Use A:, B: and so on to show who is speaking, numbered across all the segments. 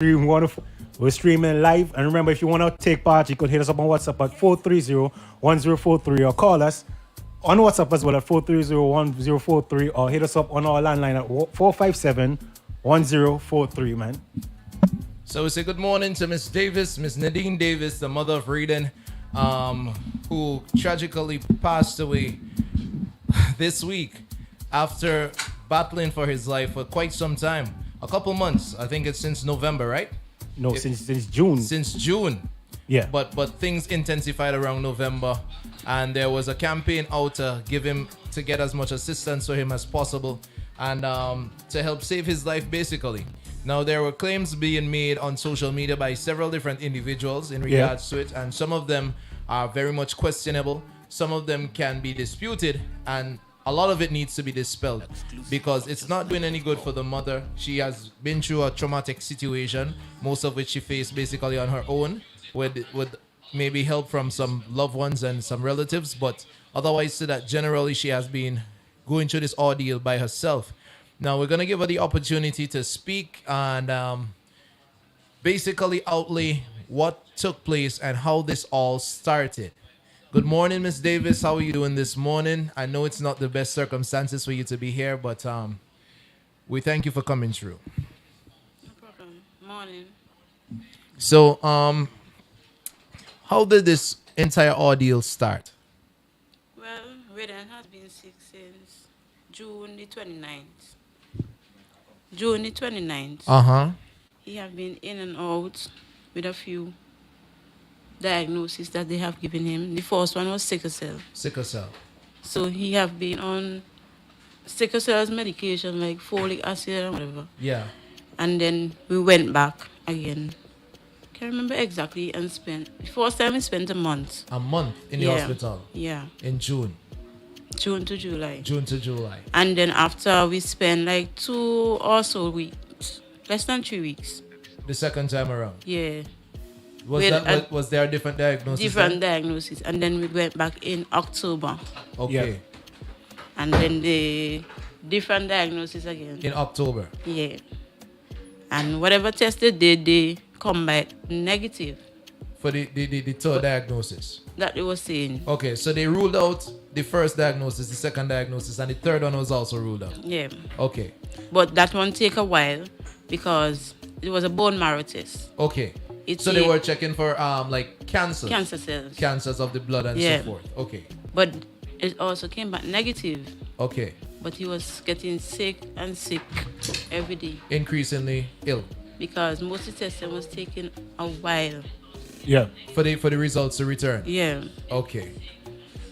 A: stream wonderful. We're streaming live. And remember, if you want to take part, you could hit us up on WhatsApp at 430-1043 or call us on WhatsApp as well at 430-1043 or hit us up on our landline at 457-1043, man.
B: So we say good morning to Miss Davis, Miss Nadine Davis, the mother of RAYDEN, who tragically passed away this week after battling for his life for quite some time. A couple months. I think it's since November, right?
A: No, since June.
B: Since June.
A: Yeah.
B: But things intensified around November, and there was a campaign out to get as much assistance for him as possible, and to help save his life, basically. Now, there were claims being made on social media by several different individuals in regards to it, and some of them are very much questionable. Some of them can be disputed, and a lot of it needs to be dispelled because it's not doing any good for the mother. She has been through a traumatic situation, most of which she faced basically on her own, with maybe help from some loved ones and some relatives, but otherwise, so that generally she has been going through this ordeal by herself. Now, we're going to give her the opportunity to speak and basically outlay what took place and how this all started. Good morning, Miss Davis. How are you doing this morning? I know it's not the best circumstances for you to be here, but we thank you for coming through.
C: No problem. Morning.
B: So, how did this entire ordeal start?
C: Well, RAYDEN has been sick since June the 29th. June the 29th.
B: Uh-huh.
C: He have been in and out with a few diagnoses that they have given him. The first one was sickle cell.
B: Sickle cell.
C: So he have been on sickle cell's medication like folic acid and whatever.
B: Yeah.
C: And then we went back again. Can't remember exactly, and spent the first time we spent a month.
B: A month in the hospital.
C: Yeah.
B: In June.
C: June to July.
B: June to July.
C: And then after we spent like 2 or so weeks, less than 3 weeks.
B: The second time around.
C: Yeah.
B: Was there a different diagnosis?
C: Different diagnosis. And then we went back in October.
B: Okay.
A: Yeah.
C: And then the different diagnosis again.
B: In October.
C: Yeah. And whatever test they did, they come back negative.
B: For the third diagnosis.
C: That they were saying.
B: Okay, so they ruled out the first diagnosis, the second diagnosis, and the third one was also ruled out.
C: Yeah.
B: Okay.
C: But that one take a while because it was a bone marrow test.
B: Okay. So they were checking for like cancers.
C: Cancer cells.
B: Cancers of the blood and so forth. Okay.
C: But it also came back negative.
B: Okay.
C: But he was getting sick and sick every day.
B: Increasingly ill.
C: Because most of the testing was taking a while.
A: Yeah.
B: For the results to return.
C: Yeah.
B: Okay.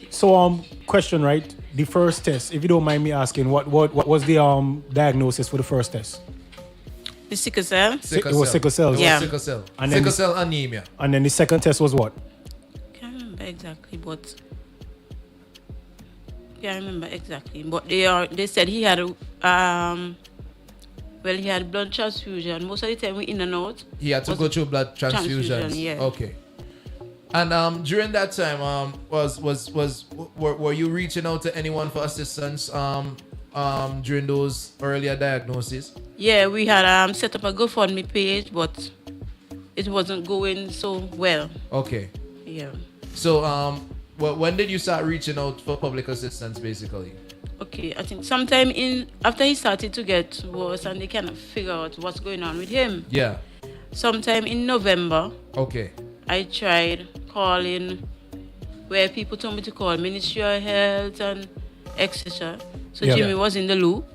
A: So question, right? The first test, if you don't mind me asking, what was the diagnosis for the first test?
C: The sickle cell?
A: It was sickle cell.
C: Yeah.
B: Sickle cell.
A: And
B: Sickle cell anemia.
A: And then the second test was what?
C: Can't remember exactly, but can't remember exactly. But they said he had he had blood transfusion. Most of the time we in and out.
B: He had to go through blood transfusions.
C: Yeah.
B: Okay. And during that time, were you reaching out to anyone for assistance during those earlier diagnoses?
C: Yeah, we had set up a GoFundMe page, but it wasn't going so well.
B: Okay.
C: Yeah.
B: So when did you start reaching out for public assistance, basically?
C: Okay, I think sometime after he started to get worse and they cannot figure out what's going on with him.
B: Yeah.
C: Sometime in November.
B: Okay.
C: I tried calling where people told me to call Ministry of Health and etc. So Jimmy was in the loop.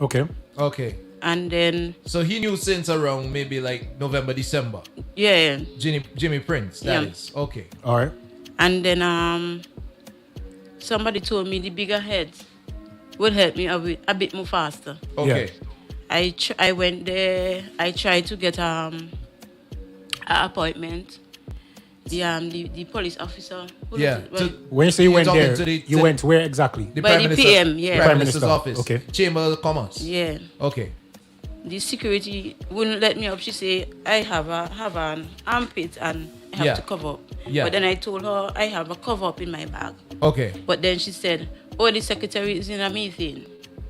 A: Okay.
B: Okay.
C: And then...
B: So he knew since around maybe like November, December.
C: Yeah.
B: Jimmy Prince, that is. Okay.
A: All right.
C: And then somebody told me the bigger head would help me a bit more faster.
B: Okay.
A: Yeah.
C: I went there. I tried to get an appointment. The police officer.
B: Yeah.
A: When you say you went there, you went where exactly?
B: The
C: by
B: Prime
C: the
B: Minister,
C: PM, yeah.
B: Prime Minister's office.
A: Okay.
B: Chamber of Commerce.
C: Yeah.
B: Okay.
C: The security wouldn't let me up. She said, I have an armpit and I have to cover up.
B: Yeah.
C: But then I told her I have a cover up in my bag.
B: Okay.
C: But then she said, oh, the secretary is in a meeting.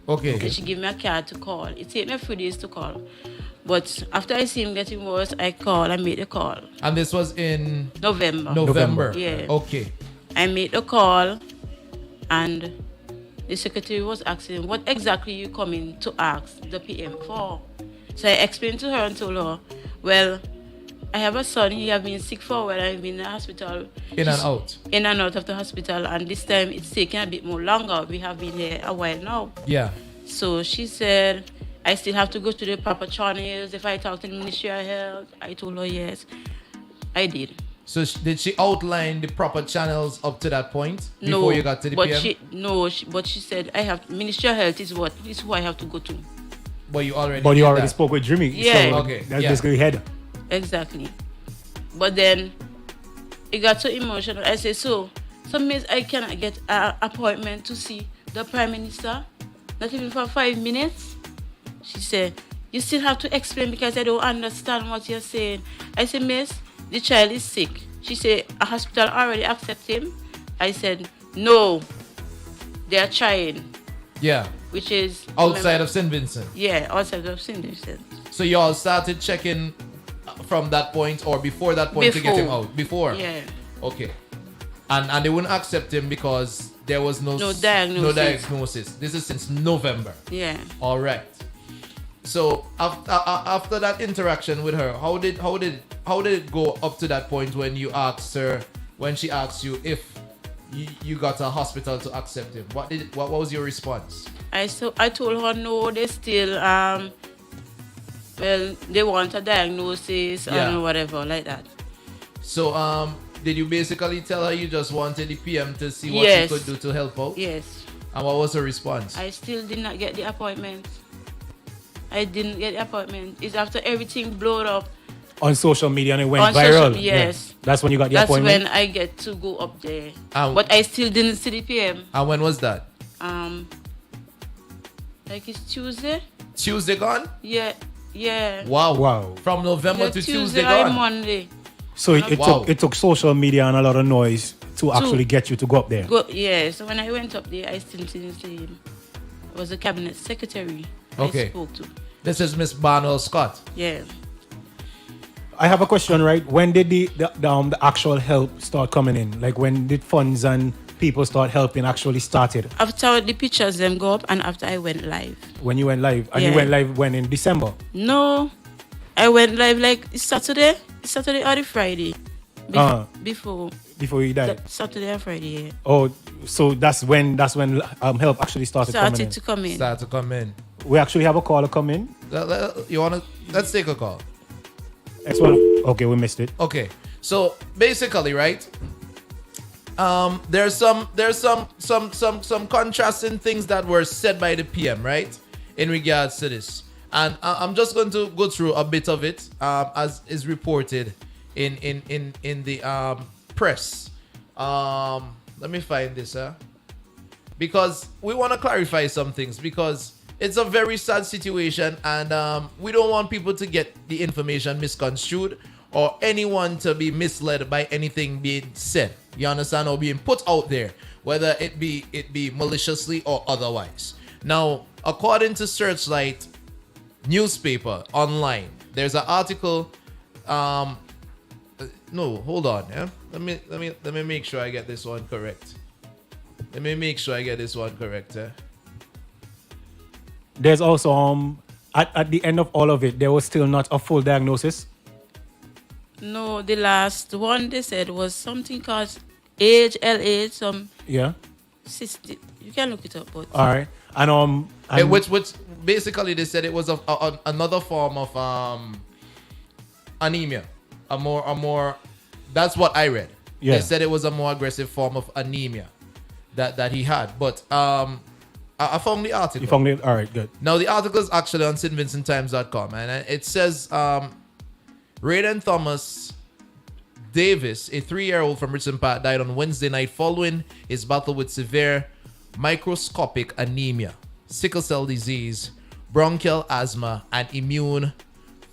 B: Okay.
C: And she gave me a card to call. It took me a few days to call. But after I see him getting worse, I made a call.
B: And this was in
C: November.
B: November.
C: Yeah.
B: Okay.
C: I made a call, and the secretary was asking, what exactly you coming to ask the PM for? So I explained to her and told her, well, I have a son, he have been sick for a while, I've been in the hospital.
B: In and out.
C: In and out of the hospital, and this time it's taking a bit more longer. We have been there a while now.
B: Yeah.
C: So she said, I still have to go to the proper channels. If I talk to the Ministry of Health, I told her yes. I did.
B: So did she outline the proper channels up to that point before you got to the PM?
C: But she said Ministry of Health is who I have to go to.
B: But you already
A: spoke with Jimmy.
C: Yeah.
A: So
B: Okay.
A: that's basically head.
C: Exactly. But then it got so emotional. I said, so means I cannot get an appointment to see the Prime Minister, not even for 5 minutes. She said, you still have to explain because I don't understand what you're saying. I said, miss, the child is sick. She said, a hospital already accept him. I said, no, they are trying.
B: Yeah.
C: Which is
B: outside of St. Vincent.
C: Yeah, outside of St. Vincent.
B: So you all started checking from that point or before that point to get him out? Before?
C: Yeah.
B: Okay. And they wouldn't accept him because there was no diagnosis. This is since November.
C: Yeah.
B: All right. So after that interaction with her, how did it go up to that point when you asked her, when she asked you if you got a hospital to accept him? What was your response? I
C: told her no, they still they want a diagnosis and whatever like that.
B: So did you basically tell her you just wanted the PM to see what she could do to help out?
C: Yes.
B: And what was her response?
C: I still did not get the appointment. I didn't get the appointment. It's after everything blowed up.
A: On social media and it went viral.
C: Yes.
A: Yeah. That's when you got the appointment?
C: That's when I get to go up there. But I still didn't see the PM.
B: And when was that?
C: Like it's Tuesday.
B: Tuesday gone?
C: Yeah.
B: Wow. From November to Tuesday gone?
C: Monday.
A: So it took social media and a lot of noise to actually get you to go up there.
C: So when I went up there, I still didn't see him. It was the cabinet secretary I spoke to.
B: This is Miss Barnwell Scott.
C: Yeah.
A: I have a question, right? When did the actual help start coming in? Like when did funds and people start helping actually started?
C: After the pictures them go up and after I went live.
A: When you went live? And you went live when, in December?
C: No. I went live like Saturday or the Friday. Before
A: you died?
C: Saturday or Friday, yeah.
A: Oh, so that's when help actually started coming in.
B: Started to come in.
A: We actually have a caller come in.
B: Let's take a call.
A: Next one. Okay, we missed it.
B: Okay. So basically, right? There's some contrasting things that were said by the PM, right? In regards to this. And I'm just going to go through a bit of it as is reported in the press. Let me find this, because we want to clarify some things, because it's a very sad situation, and we don't want people to get the information misconstrued or anyone to be misled by anything being said. You understand? Or being put out there, whether it be maliciously or otherwise. Now, according to Searchlight newspaper online, there's an article. No, hold on. Yeah, let me make sure I get this one correct.
A: There's also at the end of all of it, there was still not a full diagnosis.
C: No, the last one they said was something called LH, some cystic. You can look it up, but
A: all right, and
B: which basically they said it was another form of anemia, a more. That's what I read. Yeah. They said it was a more aggressive form of anemia that he had, but I found the article.
A: You found it? All right, good.
B: Now, the article is actually on stvincenttimes.com, and it says Rayden Thomas Davis, a 3-year-old from Richmond Park, died on Wednesday night following his battle with severe microscopic anemia, sickle cell disease, bronchial asthma, and immune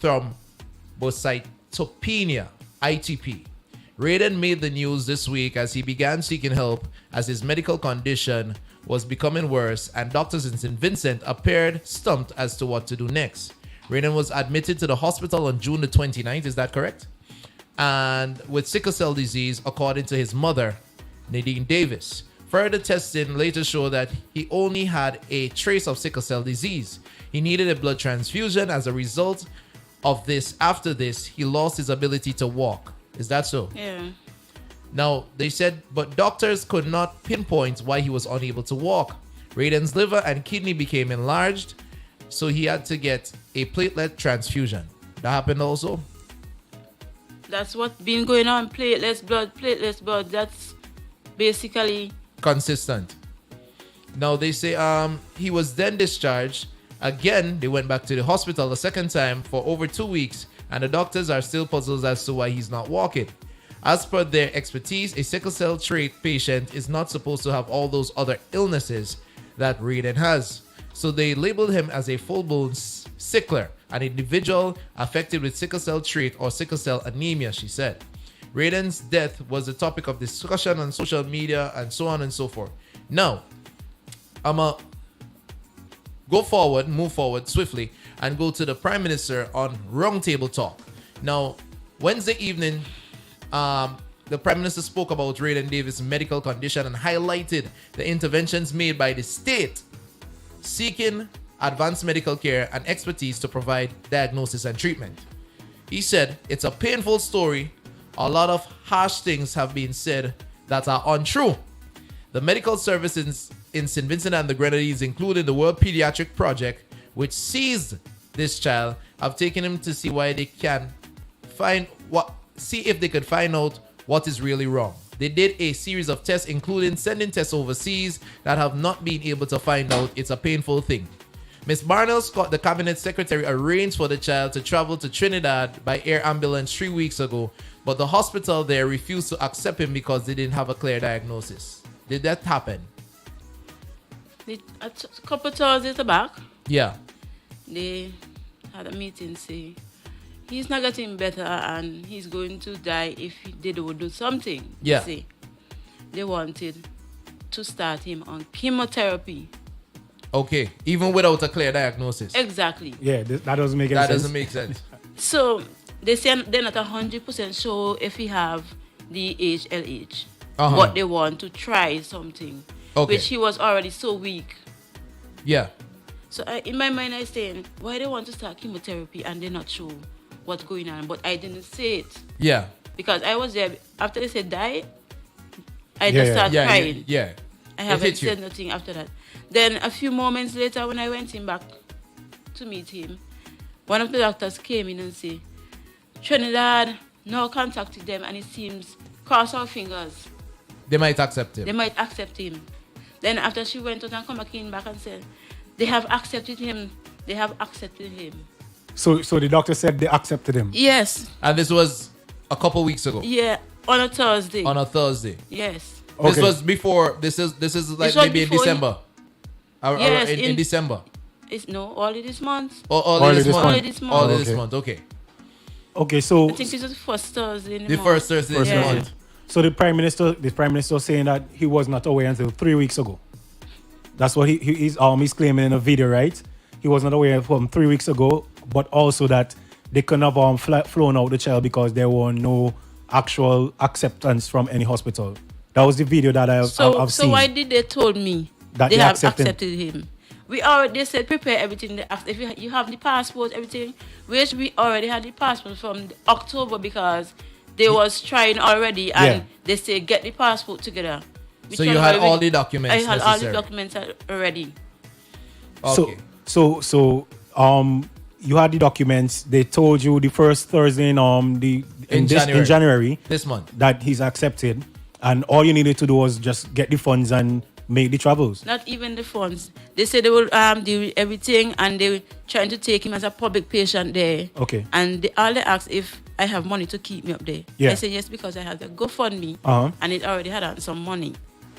B: thrombocytopenia, ITP. Rayden made the news this week as he began seeking help as his medical condition was becoming worse and doctors in St. Vincent appeared stumped as to what to do next. Rayden was admitted to the hospital on June the 29th. Is that correct? And with sickle cell disease, according to his mother, Nadine Davis. Further testing later showed that he only had a trace of sickle cell disease. He needed a blood transfusion. As a result of this, after this, he lost his ability to walk. Is that so?
C: Yeah.
B: Now, they said, but doctors could not pinpoint why he was unable to walk. Rayden's liver and kidney became enlarged, so he had to get a platelet transfusion. That happened also?
C: That's what's been going on. Platelets, blood. That's basically
B: Consistent. Now, they say he was then discharged. Again, they went back to the hospital a second time for over 2 weeks, and the doctors are still puzzled as to why he's not walking. As per their expertise, a sickle cell trait patient is not supposed to have all those other illnesses that Rayden has. So they labeled him as a full-blown sickler, an individual affected with sickle cell trait or sickle cell anemia, she said. Rayden's death was the topic of discussion on social media and so on and so forth. Now, I'ma move forward swiftly and go to the Prime Minister on Roundtable Talk. Now, Wednesday evening, the Prime Minister spoke about Rayden Davis' medical condition and highlighted the interventions made by the state seeking advanced medical care and expertise to provide diagnosis and treatment. He said, it's a painful story. A lot of harsh things have been said that are untrue. The medical services in St. Vincent and the Grenadines, including the World Pediatric Project, which seized this child, have taken him to see why they can see if they could find out what is really wrong. They did a series of tests, including sending tests overseas that have not been able to find out. It's a painful thing. Ms. Barnell Scott, the cabinet secretary, arranged for the child to travel to Trinidad by air ambulance 3 weeks ago, but the hospital there refused to accept him because they didn't have a clear diagnosis. Did that happen?
C: a couple of Thursdays back.
B: Yeah.
C: They had a meeting say he's not getting better and he's going to die if they don't do something.
B: Yeah.
C: Say they wanted to start him on chemotherapy.
B: Okay. Even without a clear diagnosis.
C: Exactly.
A: Yeah, that doesn't make any sense.
B: That doesn't make sense.
C: So they say they're not 100% sure if he have the HLH, but they want to try something, which he was already so weak.
B: Yeah.
C: So in my mind, I saying, why they want to start chemotherapy and they're not sure what's going on? But I didn't say it.
B: Yeah.
C: Because I was there after they said die. I just started crying.
B: Yeah.
C: I haven't said nothing after that. Then a few moments later, when I went in back to meet him, one of the doctors came in and said, Trinidad now contacted them, and it seems, cross our fingers,
B: they might accept him.
C: They might accept him. Then after she went out and come back and said, they have accepted him. They have accepted him.
A: So the doctor said they accepted him?
C: Yes.
B: And this was a couple weeks ago?
C: Yeah, on a Thursday.
B: On a Thursday?
C: Yes.
A: Okay.
B: This was before, this is like maybe in December?
C: Yes,
B: in December?
C: It's early this month.
B: Early this month.
C: Early this month.
B: Early this month, okay.
A: Okay, so
C: I think this was the first Thursday in the month.
B: First Thursday in the month.
A: So the Prime Minister was saying that he was not aware until 3 weeks ago. That's what he's claiming in a video, right? He was not aware from 3 weeks ago, but also that they couldn't have flown out the child because there were no actual acceptance from any hospital. That was the video that I've seen.
C: So why did they told me
A: that
C: they have accepted him? They said prepare everything. If you have the passport, everything, which we already had the passport from October because they was trying already, and they say get the passport together.
B: So you had all the documents.
C: I had all the documents already.
B: Okay.
A: So you had the documents. They told you the first Thursday in January
B: this month
A: that he's accepted, and all you needed to do was just get the funds and make the travels.
C: Not even the funds. They said they will do everything, and they were trying to take him as a public patient there.
A: Okay.
C: And all they asked if I have money to keep me up there.
A: Yeah.
C: I said yes because I have the GoFundMe, and it already had some money.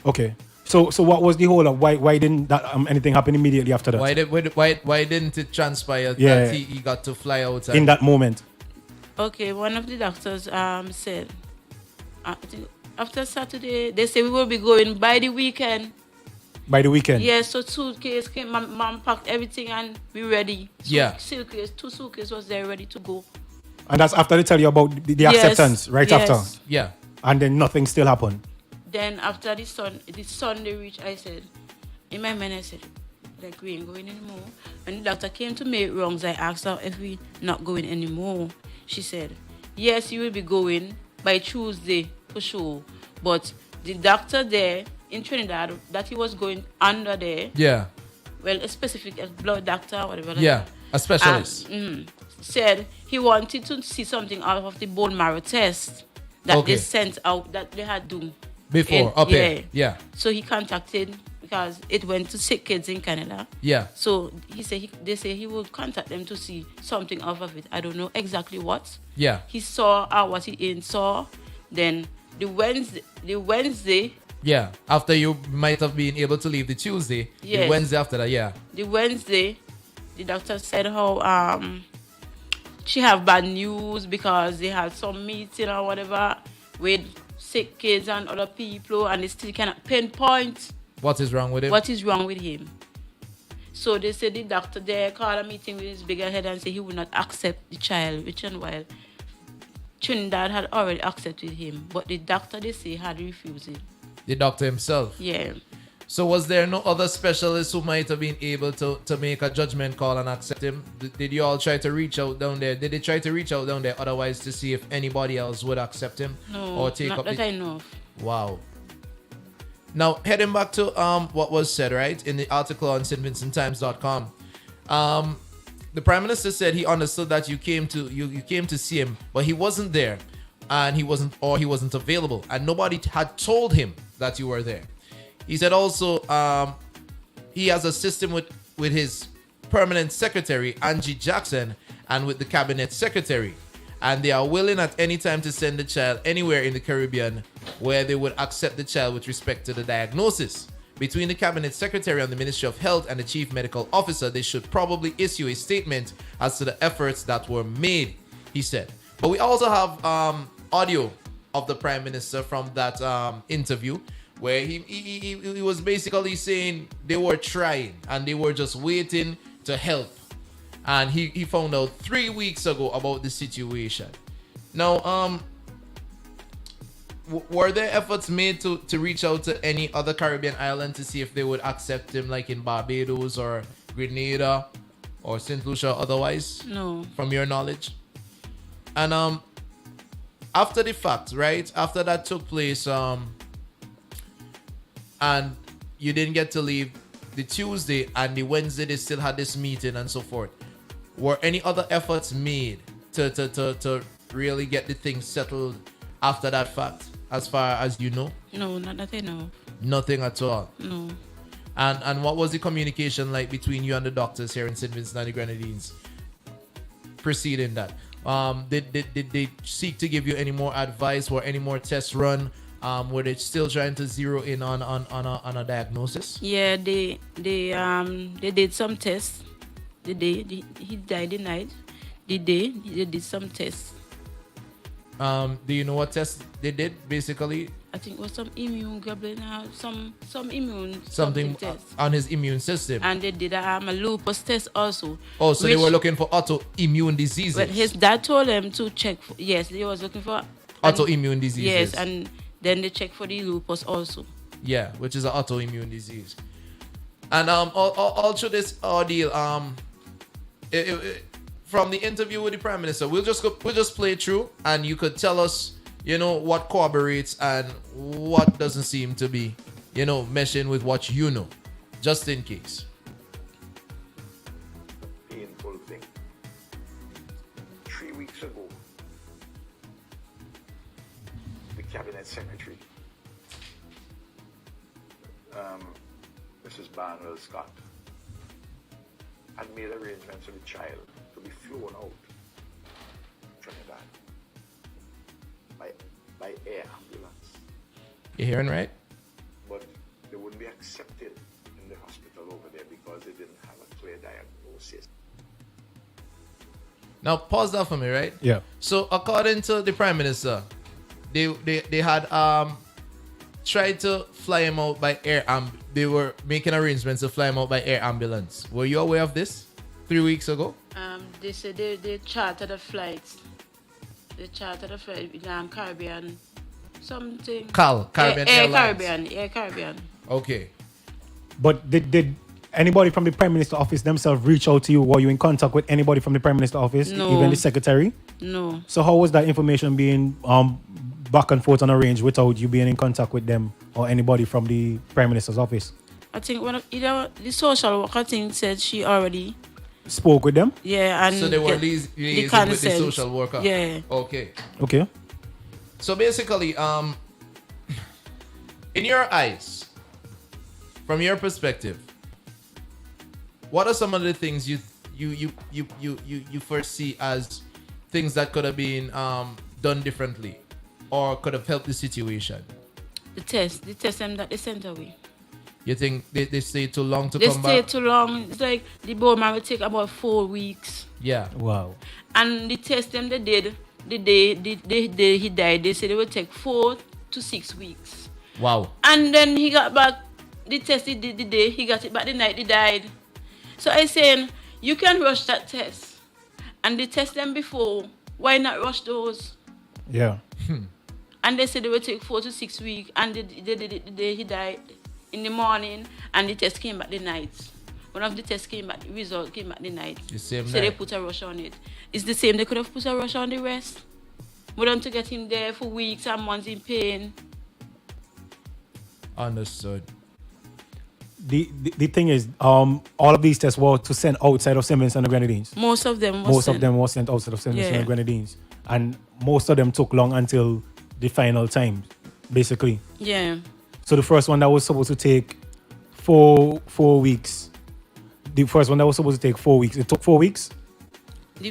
A: Okay. So what was the whole of why didn't that anything happen immediately after that?
B: Why didn't it transpire that he got to fly out
A: in that moment?
C: Okay, one of the doctors said I think after Saturday they say we will be going by the weekend.
A: by the weekend.
C: Yeah, so suitcase came. My mom packed everything and we ready.
B: Yeah.
C: Suitcase, 2 suitcases was there ready to go.
A: And that's after they tell you about the
C: Yes,
A: acceptance, right
C: yes.
A: after.
B: Yeah.
A: And then nothing still happened.
C: Then after the Sunday reached, I said, in my mind I said, like we ain't going anymore. When the doctor came to make wrongs, I asked her if we not going anymore. She said, yes, you will be going by Tuesday for sure. But the doctor there in Trinidad that he was going under there,
B: Yeah.
C: well, a specific blood doctor, whatever. like
B: Yeah.
C: that,
B: A specialist.
C: said he wanted to see something out of the bone marrow test that
B: Okay.
C: they sent out that they had done
B: Before. Up here. Yeah.
C: So he contacted because it went to sick kids in Canada.
B: Yeah.
C: So he said they say he would contact them to see something out of it. I don't know exactly what.
B: Yeah.
C: He saw what he ain't saw. Then the Wednesday,
B: Yeah. After you might have been able to leave the Tuesday. The
C: Yes.
B: Wednesday after that. Yeah.
C: the doctor said how she have bad news because they had some meeting or whatever with sick kids and other people and they still cannot pinpoint
B: What is wrong with him?
C: what is wrong with him. So they said the doctor there called a meeting with his bigger head and said he would not accept the child, which and while Trinidad had already accepted him, but the doctor they say had refused it.
B: The doctor himself.
C: Yeah.
B: So was there no other specialists who might have been able to make a judgment call and accept him? Did you all try to reach out down there? Did they try to reach out down there otherwise to see if anybody else would accept him?
C: No,
B: Or take
C: not
B: up
C: that
B: the...
C: I know of.
B: Wow. Now heading back to what was said, right, in the article on StVincentTimes.com. The Prime Minister said he understood that you came to see him, but he wasn't there, and he wasn't available, and nobody had told him that you were there. He said also he has a system with his permanent secretary Angie Jackson and with the cabinet secretary, and they are willing at any time to send the child anywhere in the Caribbean where they would accept the child with respect to the diagnosis. Between the cabinet secretary and the Ministry of Health and the chief medical officer, they should probably issue a statement as to the efforts that were made, he said. But we also have audio of the Prime Minister from that interview where he was basically saying they were trying and they were just waiting to help. And he found out 3 weeks ago about the situation. Now, were there efforts made to reach out to any other Caribbean island to see if they would accept him, like in Barbados or Grenada or St. Lucia otherwise?
C: No.
B: From your knowledge? And after the fact, right? After that took place, and you didn't get to leave the Tuesday and the Wednesday, they still had this meeting and so forth. Were any other efforts made to really get the thing settled after that fact, as far as you know?
C: No, not that I know.
B: Nothing at all.
C: No.
B: And what was the communication like between you and the doctors here in St. Vincent and the Grenadines preceding that? Did they seek to give you any more advice or any more tests run? Were they still trying to zero in on a diagnosis?
C: Yeah, they did some tests. The day he died the night, the day they did some tests.
B: Do you know what tests they did basically?
C: I think it was some immune globulin, some immune
B: Something
C: test.
B: on his immune system.
C: And they did a lupus test also.
B: Oh, so they
C: which-
B: were looking for autoimmune diseases.
C: But his dad told him to check. Yes, they was looking for
B: Autoimmune diseases.
C: Yes, and then they checked for the lupus also.
B: Yeah, which is an autoimmune disease. And all through this ordeal, from the interview with the Prime Minister, we'll just play through, and you could tell us, what corroborates and what doesn't seem to be, meshing with what you know, just in case.
D: Painful thing. 3 weeks ago, the cabinet secretary, Mrs. Barnwell Scott, had made arrangements for the child to be flown out Trinidad by air ambulance,
B: You hearing right?
D: but they wouldn't be accepted in the hospital over there because they didn't have a clear diagnosis.
B: Now pause that for me, right?
A: Yeah.
B: So according to the Prime Minister, they had tried to fly him out by air. They were making arrangements to fly him out by air ambulance. Were you aware of this 3 weeks ago?
C: They said they chartered a flight. They chartered a flight with Caribbean something.
B: Caribbean Airlines.
C: Air Caribbean.
B: Okay.
A: But did anybody from the Prime Minister office themselves reach out to you? Were you in contact with anybody from the Prime Minister office?
C: No.
A: Even the secretary?
C: No.
A: So how was that information being back and forth on arranged without you being in contact with them or anybody from the Prime Minister's office?
C: I think either the social worker thing said she already.
A: Spoke with them?
C: Yeah, and
B: So they were
C: the
B: liaising with the social worker?
C: Yeah.
B: Okay.
A: Okay.
B: So basically, in your eyes, from your perspective, what are some of the things you first see as things that could have been done differently or could have helped the situation?
C: The test them that they sent away.
B: You think they stay too long to
C: They
B: come
C: stay
B: back?
C: too long. It's like the bone marrow will take about 4 weeks.
B: Yeah.
A: Wow.
C: And the test them they did, the day he died, they said it would take 4 to 6 weeks.
B: Wow.
C: And then he got back, the test he did the day, he got it back the night he died. So I saying, you can rush that test. And they test them before, why not rush those?
A: Yeah.
C: And they said it would take 4 to 6 weeks, and they did it the day he died in the morning, and the test came back the night. One of the tests came back, the result came back the night.
B: The same
C: So they
B: night.
C: put a rush on it. It's the same, they could have put a rush on the rest. We don't to get him there for weeks and months in pain.
B: Understood.
A: The thing is, all of these tests were to send outside of St. Vincent and the Grenadines.
C: Most of them
A: Most of them were sent outside of St. Vincent and the
C: Yeah.
A: Grenadines. And most of them took long until the final time, basically.
C: Yeah.
A: So the first one that was supposed to take four weeks. The first one that was supposed to take 4 weeks. It took 4 weeks?
C: The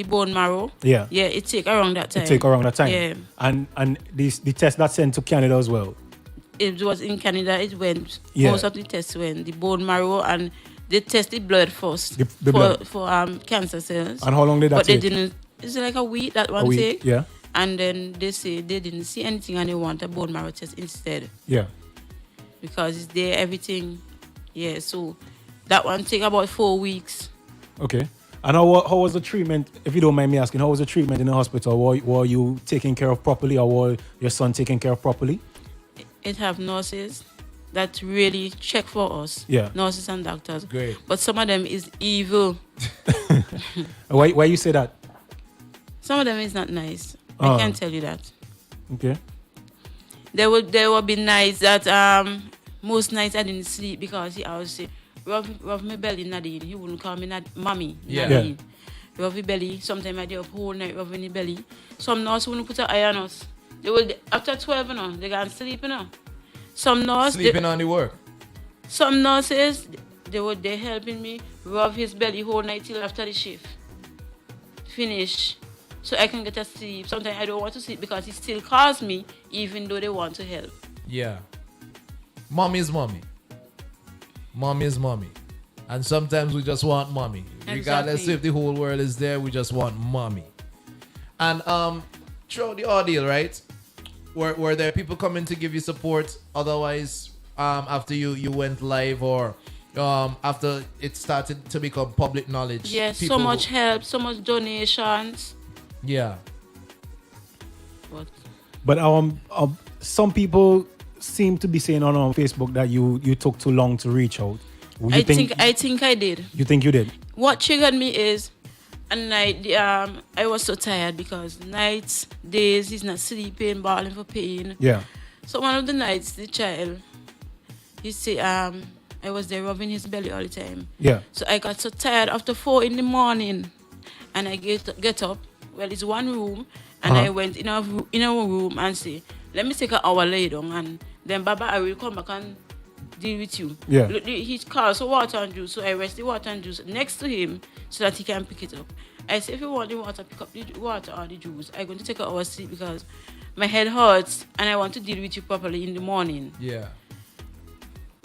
C: bone marrow.
A: Yeah.
C: Yeah, it take around that time.
A: It took around that time.
C: Yeah.
A: And the test that sent to Canada as well.
C: It was in Canada, it went.
A: Yeah.
C: Most of the tests went. The bone marrow, and they tested blood first
A: The blood.
C: for cancer cells.
A: And how long did that
C: But
A: take?
C: they didn't. It's like a week that one
A: A week,
C: take.
A: yeah.
C: And then they say they didn't see anything and they want a bone marrow test instead
A: Yeah.
C: because it's there everything. Yeah, so that one take about 4 weeks.
A: Okay. And how was the treatment, if you don't mind me asking, how was the treatment in the hospital? Were you taken care of properly, or were your son taken care of properly?
C: It have nurses that really check for us.
A: Yeah.
C: Nurses and doctors.
B: Great.
C: But some of them is evil.
A: Why you say that?
C: Some of them is not nice.
A: Ah.
C: I can tell you that.
A: Okay.
C: There will be nights that most nights I didn't sleep because he always say, rub my belly, Nadine. He wouldn't call me mommy,
B: Yeah.
C: Nadine. Rub my belly. Sometimes I do up whole night rubbing the belly. Some nurse wouldn't put an eye on us. They will after 12, they can't sleep, Some nurse
B: Sleeping on the work.
C: some nurses they helping me rub his belly whole night till after the shift. Finish. So I can get a sleep. Sometimes I don't want to sleep because he still calls me even though they want to help.
B: Yeah. Mommy is mommy. Mommy is mommy. And sometimes we just want mommy. Regardless
C: Exactly.
B: if the whole world is there, we just want mommy. And throughout the ordeal, right? Were there people coming to give you support otherwise after you went live, or after it started to become public knowledge?
C: Yes, so
B: people
C: much help, so much donations.
B: Yeah.
C: But
A: But some people seem to be saying on Facebook that you took too long to reach out.
C: I think I did.
A: You think you did?
C: What triggered me is a night I was so tired because nights, days he's not sleeping, bawling for pain.
A: Yeah.
C: So one of the nights the child he say I was there rubbing his belly all the time.
A: Yeah.
C: So I got so tired after 4 in the morning and I get up. Well, it's one room and I went in our room and say, let me take an hour lay down and then Baba I will come back and deal with you.
A: Yeah.
C: He calls for water and juice, so I rest the water and juice next to him so that he can pick it up. I say if you want the water, pick up the water or the juice. I'm going to take an hour sleep because my head hurts and I want to deal with you properly in the morning.
B: Yeah.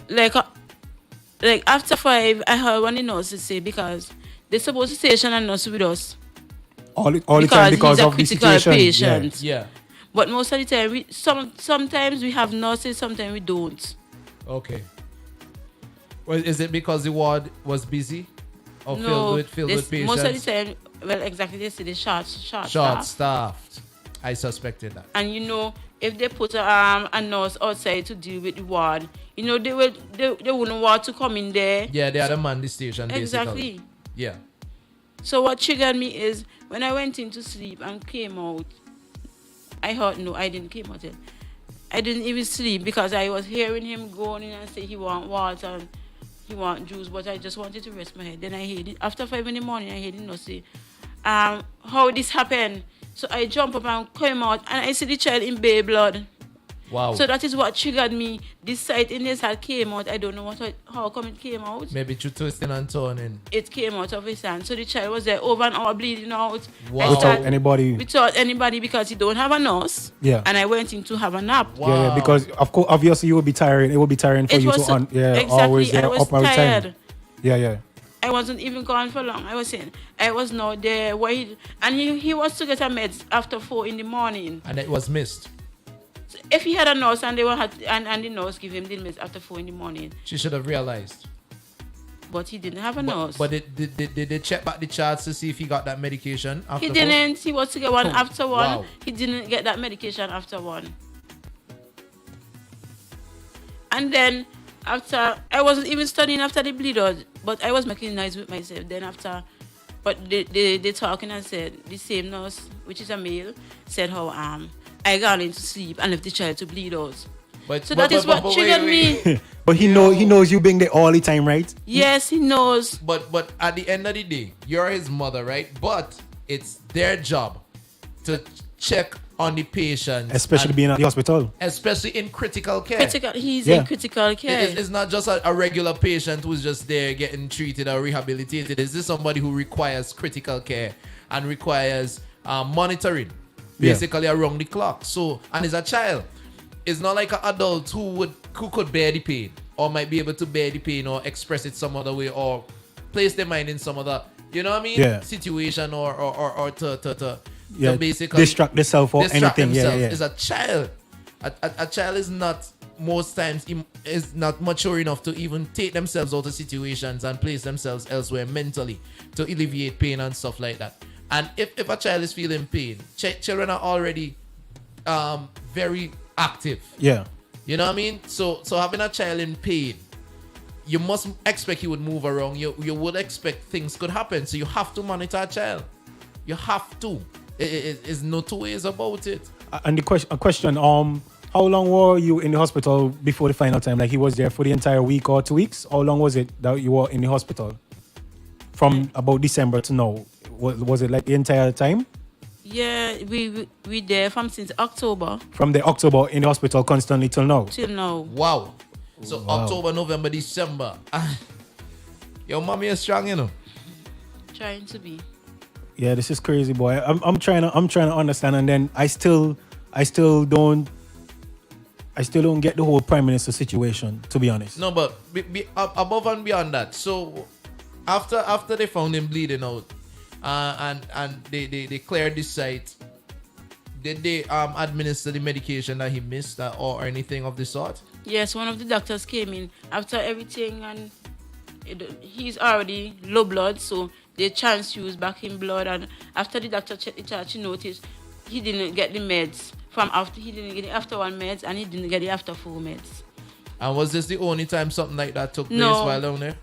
C: Like after 5, I heard one of the nurses say because they're supposed to station a nurse with us
A: All the time because
C: he's a
A: of the
C: critical
A: situation.
C: patient.
B: Yeah.
C: But most of the time, sometimes we have nurses, sometimes we don't.
B: Okay. Well, is it because the ward was busy? Or
C: No,
B: filled with patients?
C: most of the time, well, exactly, they say the short
B: Short
C: staff.
B: staffed. I suspected that.
C: And if they put a nurse outside to deal with the ward, they wouldn't want to come in there.
B: Yeah, they had a man the station, basically.
C: Exactly.
B: Yeah.
C: So what triggered me is when I went in to sleep and came out, I thought, no, I didn't came out yet. I didn't even sleep because I was hearing him going in and say he want water and he want juice, but I just wanted to rest my head. Then I heard it. After 5 in the morning, I heard him not say, how this happened. So I jump up and came out and I see the child in baby blood.
B: Wow.
C: So that is what triggered me. This site in his hand came out. I don't know how come it came out.
B: Maybe through twisting and turning.
C: It came out of his hand. So the child was there over an hour bleeding out.
B: Wow.
A: Without anybody.
C: Without anybody because he don't have a nurse.
A: Yeah.
C: And I went in to have a nap.
B: Wow.
A: Yeah, because of course, obviously you will be tiring. It will be tiring for
C: It
A: you
C: was
A: to
C: exactly.
A: always
C: I was
A: up all the time.
C: tired.
A: Yeah.
C: I wasn't even gone for long. I was saying I was not there. He was to get a meds after 4 in the morning.
B: And it was missed.
C: So if he had a nurse and the nurse give him the meds after 4 in the morning,
B: She should have realized.
C: but he didn't have a nurse.
B: But did they check back the charts to see if he got that medication after
C: He
B: 4?
C: didn't. He was to get one after 1.
B: Wow.
C: He didn't get that medication after 1. And then after, I wasn't even studying after the bleed out, but I was making noise with myself. Then after, but they talking and said, the same nurse, which is a male, said how I got into sleep and left the child to bleed out. So that is what triggered me.
A: But he knows you being there all the time, right?
C: Yes, he knows.
B: But at the end of the day, you're his mother, right? But it's their job to check on the patient,
A: Especially being at the hospital.
B: especially in critical care.
C: He's
A: Yeah.
C: in critical care.
B: It's not just a regular patient who's just there getting treated or rehabilitated. Is this somebody who requires critical care and requires monitoring, basically around the clock? So, and is a child. It's not like an adult who could bear the pain or might be able to bear the pain or express it some other way or place their mind in some other, you know what I mean?
A: Yeah.
B: Situation or to
A: Yeah,
B: basically
A: distract themselves or
B: distract
A: anything. Yeah,
B: themselves.
A: yeah.
B: Is a child. A child is not most times is not mature enough to even take themselves out of situations and place themselves elsewhere mentally to alleviate pain and stuff like that. And if a child is feeling pain, children are already very active.
A: Yeah.
B: You know what I mean? So having a child in pain, you must expect he would move around. You would expect things could happen. So you have to monitor a child. You have to. It's no two ways about it.
A: And the question, how long were you in the hospital before the final time? Like he was there for the entire week or 2 weeks? How long was it that you were in the hospital? From about December to now. Was it like the entire time?
C: Yeah, we there from since October
A: From the October in the hospital constantly till now?
C: till now.
B: Wow. So
A: Wow.
B: October, November, December. Your mommy is strong, you know.
C: Trying to be.
A: Yeah, this is crazy, boy. I'm trying to understand, and then I still don't get the whole prime minister situation, to be honest.
B: No, but above and beyond that. So after they found him bleeding out, and they cleared the site, did they administer the medication that he missed or anything of the sort?
C: Yes, one of the doctors came in after everything, and he's already low blood, so they transfused back in blood. And after the doctor checked the chart, she noticed he didn't get the meds from after. He didn't get the after 1 meds, and he didn't get the after 4 meds.
B: And was this the only time something like that took place
C: No.
B: while down there?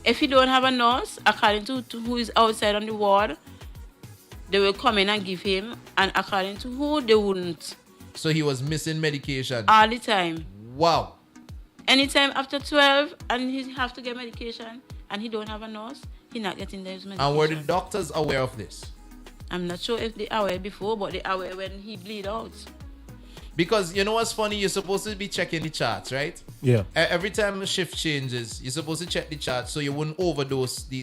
C: If he don't have a nurse, according to who is outside on the ward, they will come in and give him, and according to who, they wouldn't.
B: So he was missing medication.
C: All the time.
B: Wow.
C: Anytime after 12 and he have to get medication and he don't have a nurse, he not getting those medication.
B: And were the doctors aware of this?
C: I'm not sure if they are aware before, but they are aware when he bleed out.
B: Because you know what's funny? You're supposed to be checking the charts, right?
A: Yeah.
B: Every time the shift changes, you're supposed to check the charts so you wouldn't overdose the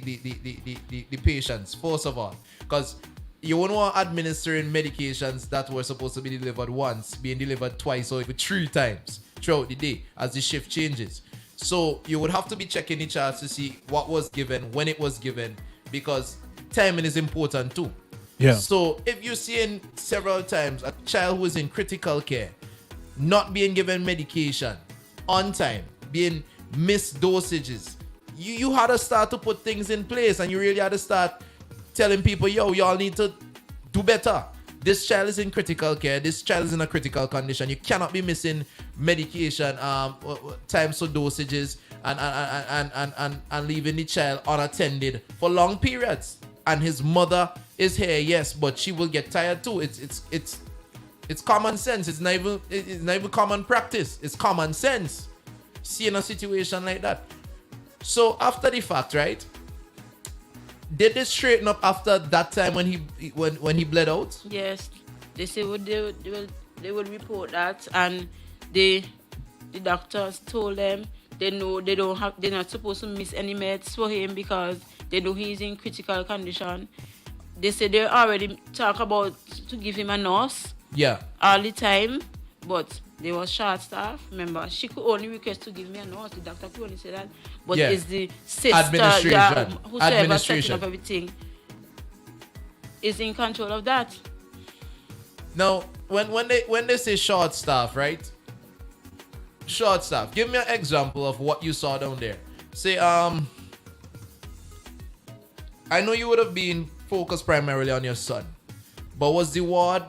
B: patients, first of all. Because you wouldn't want administering medications that were supposed to be delivered once, being delivered twice or even 3 times throughout the day as the shift changes. So you would have to be checking the charts to see what was given, when it was given, because timing is important too.
A: Yeah.
B: So if you're seeing several times a child who is in critical care, not being given medication on time, being missed dosages, you had to start to put things in place, and you really had to start telling people, yo, y'all need to do better. This child is in critical care. This child is in a critical condition. You cannot be missing medication, times for dosages, and leaving the child unattended for long periods. And his mother is here, yes, but she will get tired too. It's common sense. It's not even common practice. It's common sense. See in a situation like that. So after the fact, right? Did they straighten up after that time when he bled out?
C: Yes, they say they would report that, and the doctors told them they're not supposed to miss any meds for him because they know he's in critical condition. They say they already talk about to give him a nurse.
B: Yeah.
C: All the time, but they was short staff. Remember, she could only request to give me a nurse. The doctor could only say that. But
B: Yeah.
C: it's the sister,
B: Administration.
C: whosoever setting up everything, is in control of that.
B: Now, when they say short staff, right? Short staff. Give me an example of what you saw down there. Say, I know you would have been focused primarily on your son, but was the ward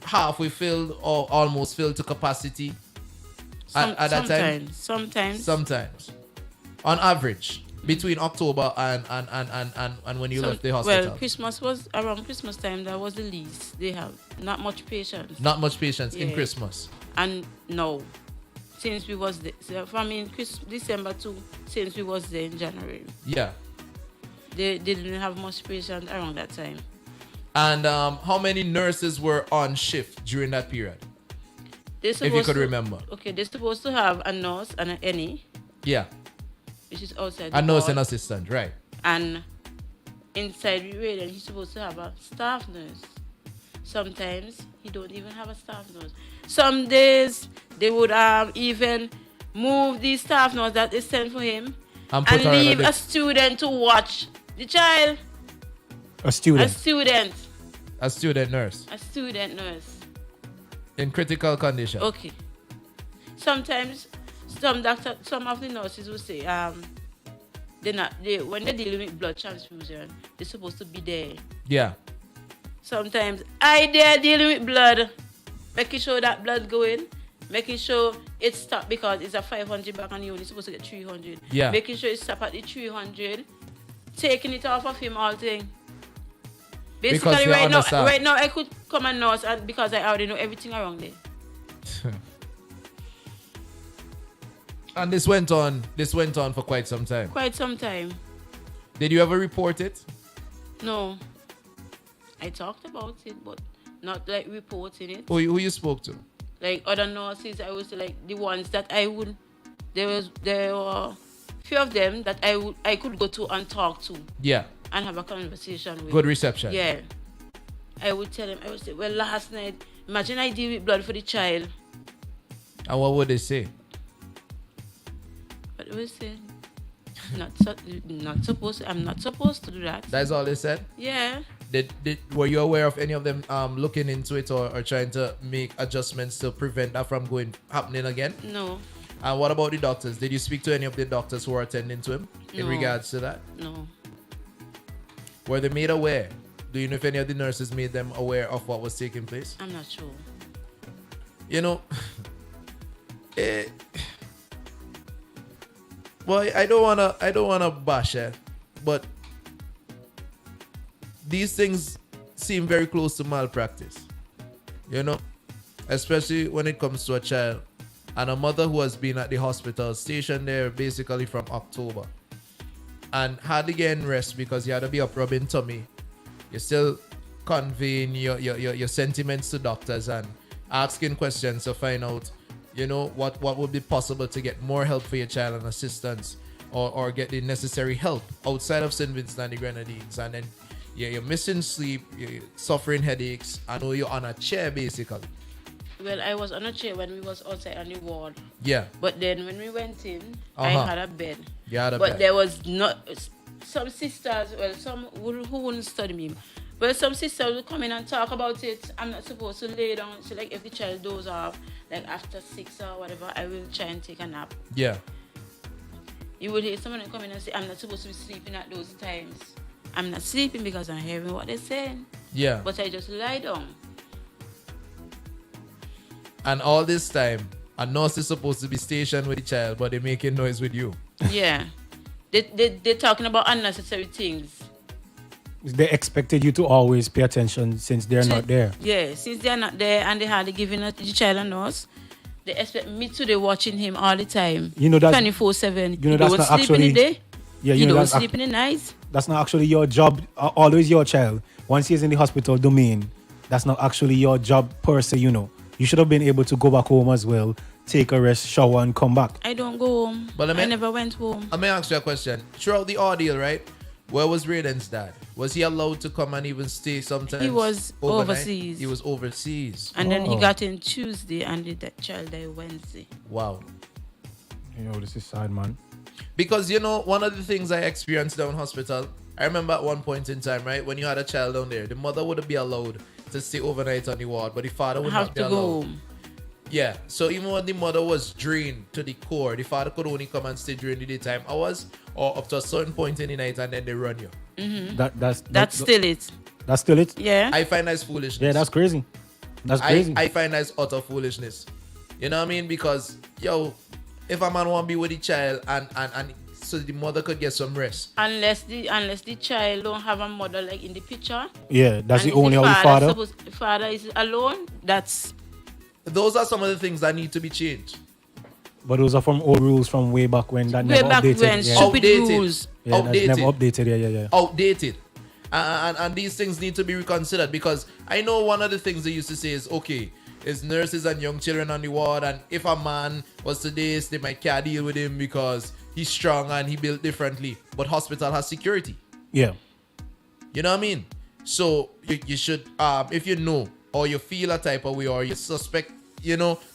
B: halfway filled or almost filled to capacity at that time? Sometimes. On average, between October and when you left the hospital.
C: Well, Christmas was around Christmas time. That was the least they have. Not much patience.
B: Not much patience in
C: Yeah.
B: Christmas.
C: And no, since we was there, so from December to since we was there in January,
B: Yeah.
C: they didn't have much patience around that time.
B: And how many nurses were on shift during that period? If you could remember.
C: Okay, they're supposed to have a nurse and an NE,
B: Yeah.
C: which is outside.
B: A
C: the
B: nurse
C: ward.
B: and assistant, right?
C: And inside RAYDEN, he's supposed to have a staff nurse. Sometimes he don't even have a staff nurse. Some days they would even move the staff nurse that they sent for him
B: And
C: and
B: put her
C: leave
B: in
C: a student to watch the child.
A: A student.
B: a student nurse
C: A student nurse.
B: in critical condition.
C: Okay. Sometimes some of the nurses will say, when they're dealing with blood transfusion, they're supposed to be there.
B: Yeah.
C: Sometimes I there dealing with blood, making sure that blood going, making sure it stop because it's a 500 back and you're only supposed to get 300.
B: Yeah.
C: Making sure it stop at the 300, taking it off of him all thing.
B: Because
C: Basically,
B: you're
C: right
B: understaffed.
C: now I could come and nurse and because I already know everything around there.
B: And this went on for quite some time.
C: Quite some time.
B: Did you ever report it?
C: No. I talked about it, but not like reporting it.
B: Who you spoke to?
C: Like other nurses, I was like the ones that I would. There were few of them that I could go to and talk to
B: Yeah.
C: and have a conversation with.
B: Good reception.
C: Yeah. I would tell them. I would say, well, last night, imagine I deal with blood for the child.
B: And what would they say?
C: But they would say, not supposed. I'm not supposed to do that.
B: That's all they said?
C: Yeah.
B: Were you aware of any of them looking into it or trying to make adjustments to prevent that from happening again?
C: No.
B: And what about the doctors? Did you speak to any of the doctors who were attending to him in
C: No.
B: regards to that?
C: No.
B: Were they made aware? Do you know if any of the nurses made them aware of what was taking place?
C: I'm not sure.
B: You know, well, I don't wanna bash it, but these things seem very close to malpractice. You know, especially when it comes to a child and a mother who has been at the hospital, stationed there basically from October, and hardly getting rest because you had to be up rubbing tummy. You're still conveying your sentiments to doctors and asking questions to find out, you know, what would be possible to get more help for your child and assistance or get the necessary help outside of St. Vincent and the Grenadines. And then you're missing sleep, you're suffering headaches. I know you're on a chair basically.
C: Well, I was on a chair when we was outside on the ward.
B: Yeah.
C: But then when we went in, I
B: Uh-huh.
C: had a bed.
B: You had a
C: but
B: bed.
C: there was not some sisters, well, some who wouldn't study me, Well, some sisters will come in and talk about it. I'm not supposed to lay down. So, like, if the child doze off, like after 6 or whatever, I will try and take a nap.
B: Yeah.
C: You will hear someone come in and say, I'm not supposed to be sleeping at those times. I'm not sleeping because I'm hearing what they're saying.
B: Yeah.
C: But I just lie down.
B: And all this time, a nurse is supposed to be stationed with the child, but they're making noise with you.
C: Yeah. They're talking about unnecessary things.
A: They expected you to always pay attention since they're not there.
C: Yeah, since they're not there and they hardly giving the child a nurse, they expect me to be watching him all the time.
A: You know that's
C: 24/7.
A: You know that's
C: don't
A: not
C: sleep
A: actually.
C: in the day.
A: Yeah,
C: You
A: know
C: don't
A: that's
C: sleep in the night.
A: That's not actually your job. Always your child. Once he's in the hospital domain, that's not actually your job per se. You know, you should have been able to go back home as well, take a rest, shower, and come back.
C: I don't go home.
B: But
C: I never went home.
B: Let me ask you a question. Throughout the ordeal, right? Where was Rayden's dad? Was he allowed to come and even stay sometimes?
C: He was
B: overnight?
C: overseas.
B: He was overseas.
C: And then he
A: Oh.
C: got in Tuesday and the child died Wednesday.
B: Wow.
A: This is sad, man.
B: Because, one of the things I experienced down hospital, I remember at one point in time, right, when you had a child down there, the mother wouldn't be allowed to stay overnight on the ward, but the father would
C: Have
B: not be
C: to go
B: allowed.
C: home.
B: Yeah, so even when the mother was drained to the core, the father could only come and stay during the daytime hours or up to a certain point in the night and then they run you.
C: That's still it.
A: That's still it.
C: Yeah.
B: I find that's foolishness.
A: Yeah, that's crazy. That's crazy.
B: I find that's utter foolishness. You know what I mean? Because, if a man want to be with the child and so the mother could get some rest.
C: Unless the child don't have a mother like in the picture.
A: Yeah, that's
C: and
A: the only other father.
C: The father is alone.
B: Those are some of the things that need to be changed.
A: But those are from old rules from way back when that
C: way
A: never
C: back
A: updated.
C: when
A: Yeah,
C: stupid
B: Outdated.
C: rules.
A: yeah that's
B: Outdated.
A: never updated. Yeah.
B: Outdated. And these things need to be reconsidered because I know one of the things they used to say is, okay, it's nurses and young children on the ward, and if a man was to this, they might can't deal with him because he's strong and he built differently. But hospital has security.
A: Yeah.
B: You know what I mean? So you should, if you know or you feel a type of way or you suspect,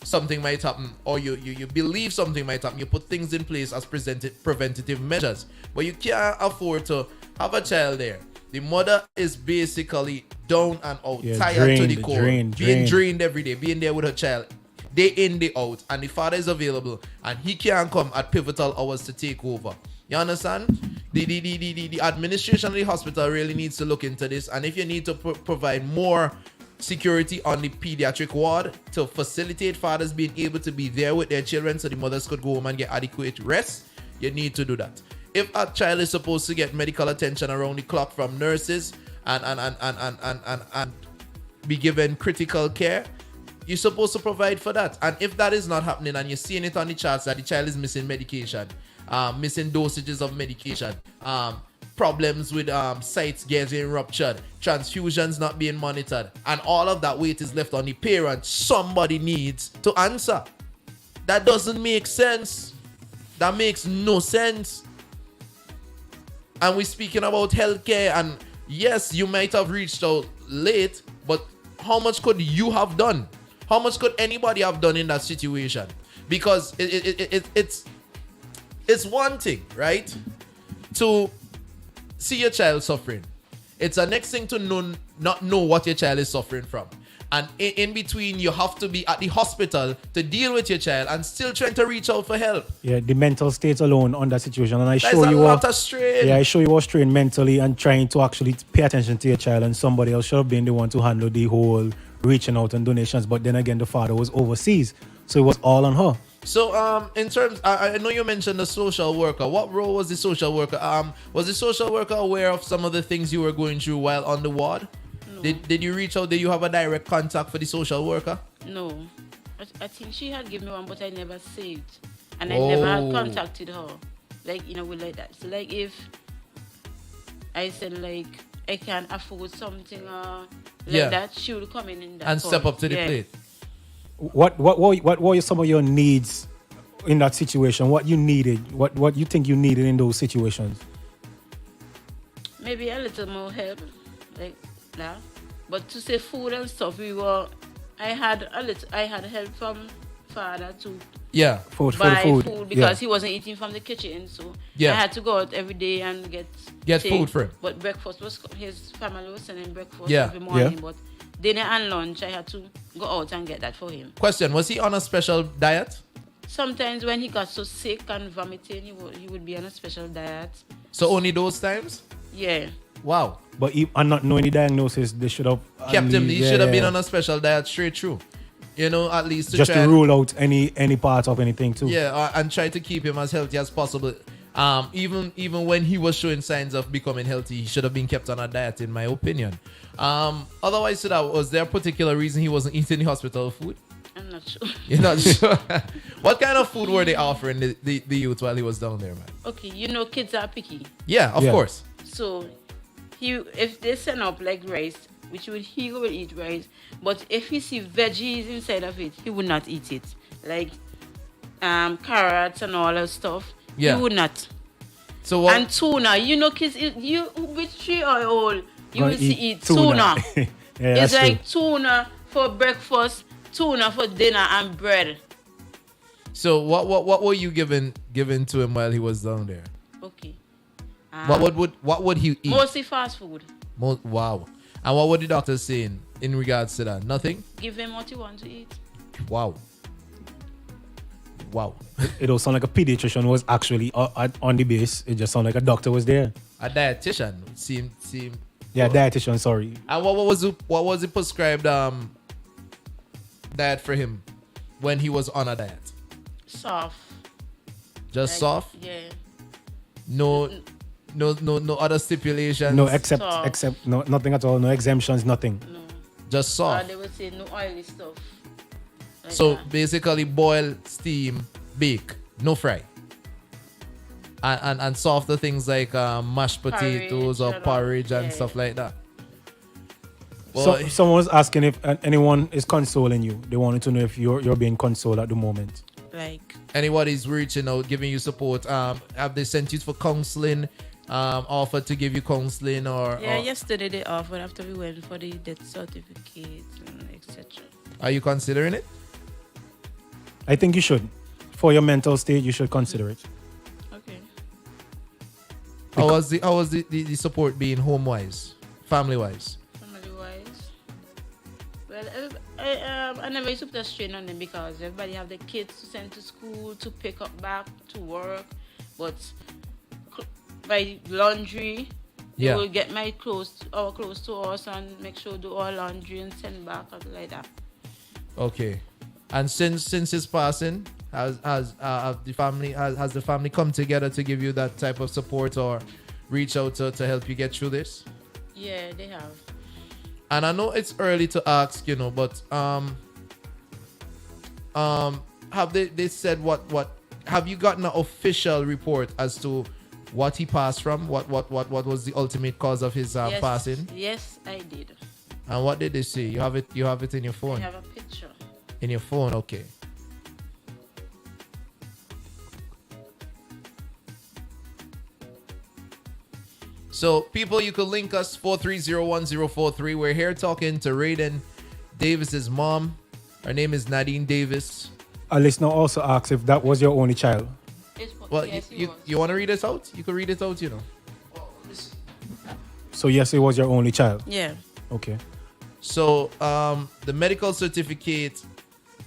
B: something might happen or you believe something might happen, you put things in place as preventative measures. But you can't afford to have a child there. The mother is basically down and out, tired to the core, being drained every day, being there with her child, day in, day out, and the father is available and he can't come at pivotal hours to take over. You understand? The administration of the hospital really needs to look into this, and if you need to provide more security on the pediatric ward to facilitate fathers being able to be there with their children so the mothers could go home and get adequate rest, you need to do that. If a child is supposed to get medical attention around the clock from nurses and be given critical care, you're supposed to provide for that. And if that is not happening and you're seeing it on the charts that the child is missing medication, missing dosages of medication, problems with sites getting ruptured, transfusions not being monitored, and all of that weight is left on the parent, somebody needs to answer. That doesn't make sense. That makes no sense. And we're speaking about healthcare, and yes, you might have reached out late, but how much could you have done? How much could anybody have done in that situation? Because it's one thing, right, to see your child suffering. It's the next thing to not know what your child is suffering from. And in between, you have to be at the hospital to deal with your child and still trying to reach out for help.
A: Yeah, the mental state alone on that situation. And I
B: There's
A: show
B: a
A: you
B: lot of strain.
A: Yeah, I show you was strained mentally and trying to actually pay attention to your child, and somebody else should have been the one to handle the whole reaching out and donations. But then again, the father was overseas, so it was all on her.
B: So, in terms, I know you mentioned the social worker. What role was the social worker? Was the social worker aware of some of the things you were going through while on the ward?
C: No.
B: Did you reach out? Did you have a direct contact for the social worker?
C: No. I think she had given me one, but I never saved. And I never had contacted her. With like that. So, like, if I said, like, I can't afford something that, she would come in that
B: and
C: point.
B: step up to the plate.
A: What were some of your needs in that situation? What you needed? What you think you needed in those situations?
C: Maybe a little more help, like that. But to say food and stuff, I had help from father to
B: Yeah.
A: for the
C: buy
A: food.
C: food because
A: Yeah.
C: he wasn't eating from the kitchen. So
B: Yeah.
C: I had to go out every day and get
B: Food for him.
C: But breakfast was his family was sending breakfast
B: Yeah.
C: every morning.
A: Yeah.
C: But dinner and lunch I had to go out and get that for him.
B: Question: was he on a special diet?
C: Sometimes when he got so sick and vomiting, he would be on a special diet.
B: So only those times?
C: Yeah.
B: Wow.
A: But and not knowing the diagnosis, they should have
B: Kept him. He
A: yeah,
B: should have been
A: yeah.
B: on a special diet straight through. You know, at least to
A: just
B: try
A: to rule out any part of anything too.
B: Yeah, and try to keep him as healthy as possible. Even when he was showing signs of becoming healthy, he should have been kept on a diet, in my opinion. Otherwise, to that, was there a particular reason he wasn't eating the hospital food?
C: I'm not sure.
B: You're not sure. What kind of food were they offering the youth while he was down there, man?
C: Okay, you know kids are picky.
B: Yeah, of
A: Yeah.
B: course.
C: So if they send up like rice, he will eat rice. But if he see veggies inside of it, he would not eat it. Like carrots and all that stuff.
B: Yeah.
C: He would not.
B: So what?
C: And tuna, you know kids, you with 3 or old, you
A: Gonna
C: will see eat tuna.
A: yeah,
C: It's
A: that's
C: like
A: true.
C: tuna for breakfast, tuna for dinner and bread.
B: So what were you giving to him while he was down there?
C: Okay.
B: What would he eat?
C: Mostly fast food.
B: Wow. And what were the doctors saying in regards to that? Nothing?
C: Give him what he wants to eat.
B: Wow. Wow.
A: It don't sound like a pediatrician was actually on the base. It just sounded like a doctor was there.
B: A dietitian seemed.
A: Yeah, dietitian. Sorry.
B: And what was the prescribed diet for him when he was on a diet?
C: Soft.
B: Just
C: Like,
B: soft?
C: Yeah.
B: No other stipulations.
A: No,
C: Soft.
A: except no, nothing at all. No exemptions. Nothing.
C: No.
B: Just soft.
C: They would say no oily stuff. Like
B: So
C: that.
B: basically, boil, steam, bake, no fry. And softer things like mashed potatoes
C: Porridge
B: or
C: and
B: porridge
C: all,
B: and
C: yeah.
B: stuff like that.
A: So
B: Well,
A: someone was asking if anyone is consoling you. They wanted to know if you're being consoled at the moment.
C: Like
B: anybody's reaching out, giving you support. Have they sent you for counseling? Offered to give you counseling or
C: yesterday they offered after we went for the death certificate and etc.
B: are you considering it?
A: I think you should. For your mental state, you should consider it.
C: Okay.
B: How was the support being home wise, family wise?
C: Family wise. Well, I never used to put a strain on them because everybody have the kids to send to school, to pick up back, to work. But by laundry,
B: Yeah.
C: they will get our clothes to us and make sure do all laundry and send back and like that.
B: Okay. And since his passing, has the family come together to give you that type of support or reach out to help you get through this?
C: Yeah, they have.
B: And I know it's early to ask, but have they said what have you gotten an official report as to what he passed from? What was the ultimate cause of his
C: Yes,
B: passing?
C: Yes, I did.
B: And what did they say? You have it in your phone.
C: I have a picture.
B: In your phone, okay. So, people, you could link us 4301043. We're here talking to Rayden Davis's mom. Her name is Nadine Davis.
A: A listener also asked if that was your only child.
B: Well,
C: Yes, it
B: you
C: was.
B: want to read this out? You can read it out,
A: So yes, it was your only child.
C: Yeah.
A: Okay.
B: So, the medical certificate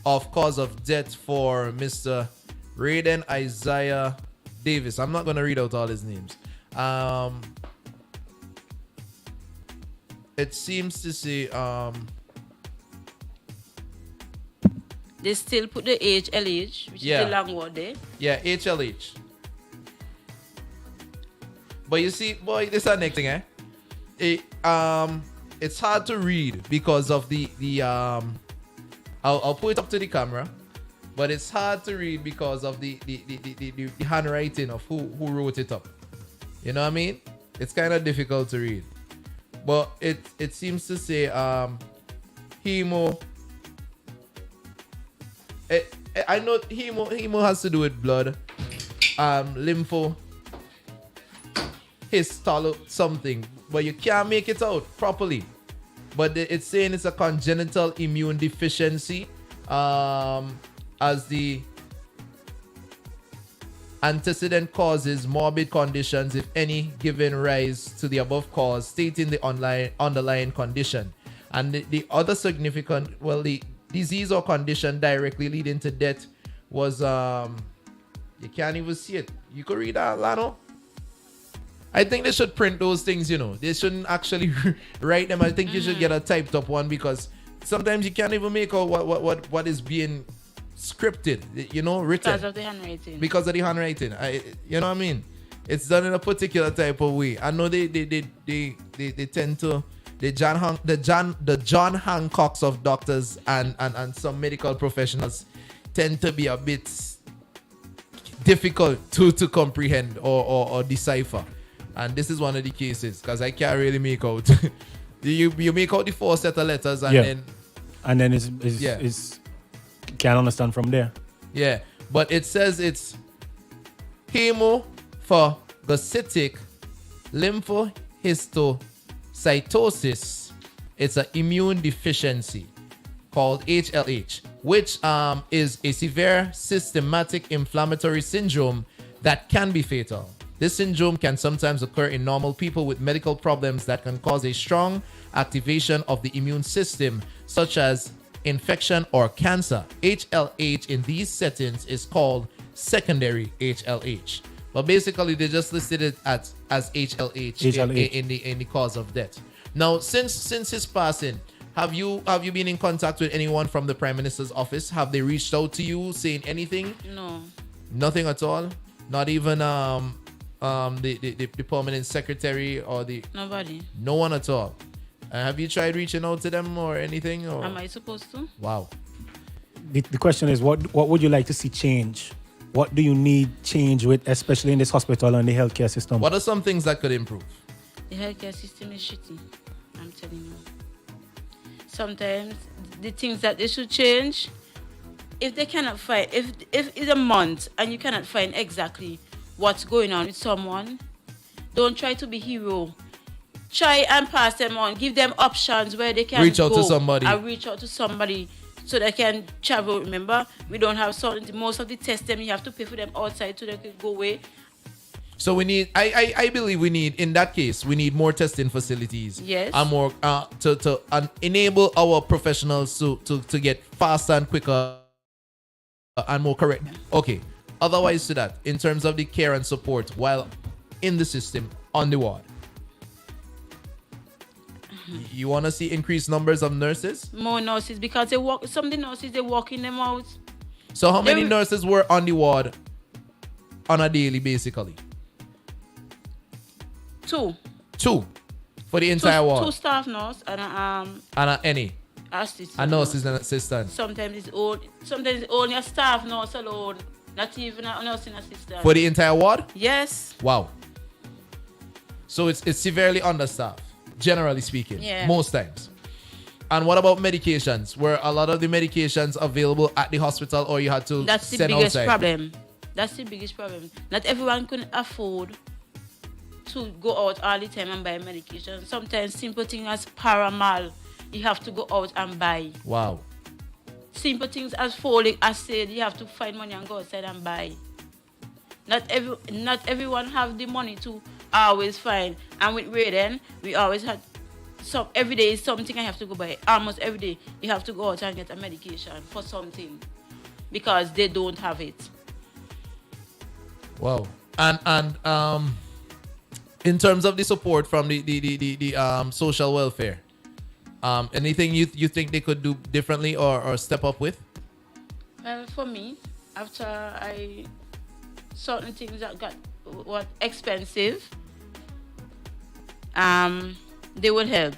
B: of cause of death for Mr. Rayden Isaiah Davis. I'm not going to read out all his names. It seems to say
C: They still put the HLH, which
B: Yeah.
C: is the long word there.
B: yeah, HLH. But you see, boy, this is the next thing, eh? It's hard to read because of the I'll put it up to the camera, but it's hard to read because of the handwriting of who wrote it up. You know what I mean? It's kind of difficult to read. But it seems to say hemo. I know hemo has to do with blood, lympho, histolo something, but you can't make it out properly. But it's saying it's a congenital immune deficiency, as the Antecedent causes, morbid conditions, if any, giving rise to the above cause, stating the underlying condition. And the other significant, well, the disease or condition directly leading to death was, you can't even see it. You could read that, Lano? I think they should print those things, you know. They shouldn't actually write them. I think you should get a typed up one, because sometimes you can't even make out what is being scripted, you know, written.
C: Because of the handwriting.
B: Because of the handwriting. You know what I mean? It's done in a particular type of way. I know they tend to, the John Hancocks of doctors and some medical professionals tend to be a bit difficult to comprehend or decipher. And this is one of the cases, because I can't really make out. you make out the 4 set of letters, and then
A: it's can't understand from there.
B: Yeah, but it says it's hemophagocytic lymphohistiocytosis. It's an immune deficiency called HLH, which is a severe systematic inflammatory syndrome that can be fatal. This syndrome can sometimes occur in normal people with medical problems that can cause a strong activation of the immune system, such as infection or cancer. HLH in these settings is called secondary HLH. But basically, they just listed it as HLH. In the cause of death. Now, since his passing, have you been in contact with anyone from the Prime Minister's office? Have they reached out to you saying anything?
C: No.
B: Nothing at all? Not even the permanent secretary or the...
C: Nobody.
B: No one at all? Have you tried reaching out to them or anything? Or?
C: Am I supposed to?
B: Wow.
A: The question is, what would you like to see change? What do you need change with, especially in this hospital and the healthcare system?
B: What are some things that could improve?
C: The healthcare system is shitty. I'm telling you. Sometimes the things that they should change, if they cannot find, if it's a month and you cannot find exactly what's going on with someone, don't try to be hero. Try and pass them on. Give them options where they can
B: reach out to somebody.
C: And reach out to somebody so they can travel. Remember, we don't have most of the tests them. You have to pay for them outside so they can go away.
B: So we need, I believe we need, in that case, we need more testing facilities.
C: Yes.
B: And more to enable our professionals to get faster and quicker and more correct. Okay. Otherwise to that, in terms of the care and support while in the system, on the ward, you want to see increased numbers of nurses?
C: More nurses, because some of the nurses, they're walking them out.
B: So how many nurses were on the ward on a daily, basically?
C: 2
B: for the entire ward.
C: 2 staff nurse and
B: any
C: assistant.
B: a nurse is an assistant.
C: Sometimes it's only a staff nurse alone, not even a nursing assistant.
B: For the entire ward?
C: Yes.
B: Wow. So it's severely understaffed, generally speaking.
C: Yeah.
B: Most times. And what about medications? Were a lot of the medications available at the hospital, or you had to
C: That's the
B: send
C: biggest
B: outside?
C: problem. That's the biggest problem. Not everyone can afford to go out all the time and buy medication. Sometimes simple things as paramal, you have to go out and buy.
B: Wow.
C: Simple things as folic acid, you have to find money and go outside and buy. Not everyone have the money to always find. And with RAYDEN, we always had every day is something I have to go buy. Almost every day you have to go out and get a medication for something because they don't have it.
B: Wow. And in terms of the support from the social welfare, anything you think they could do differently or step up with?
C: Well, for me, after certain things that got expensive, they would help.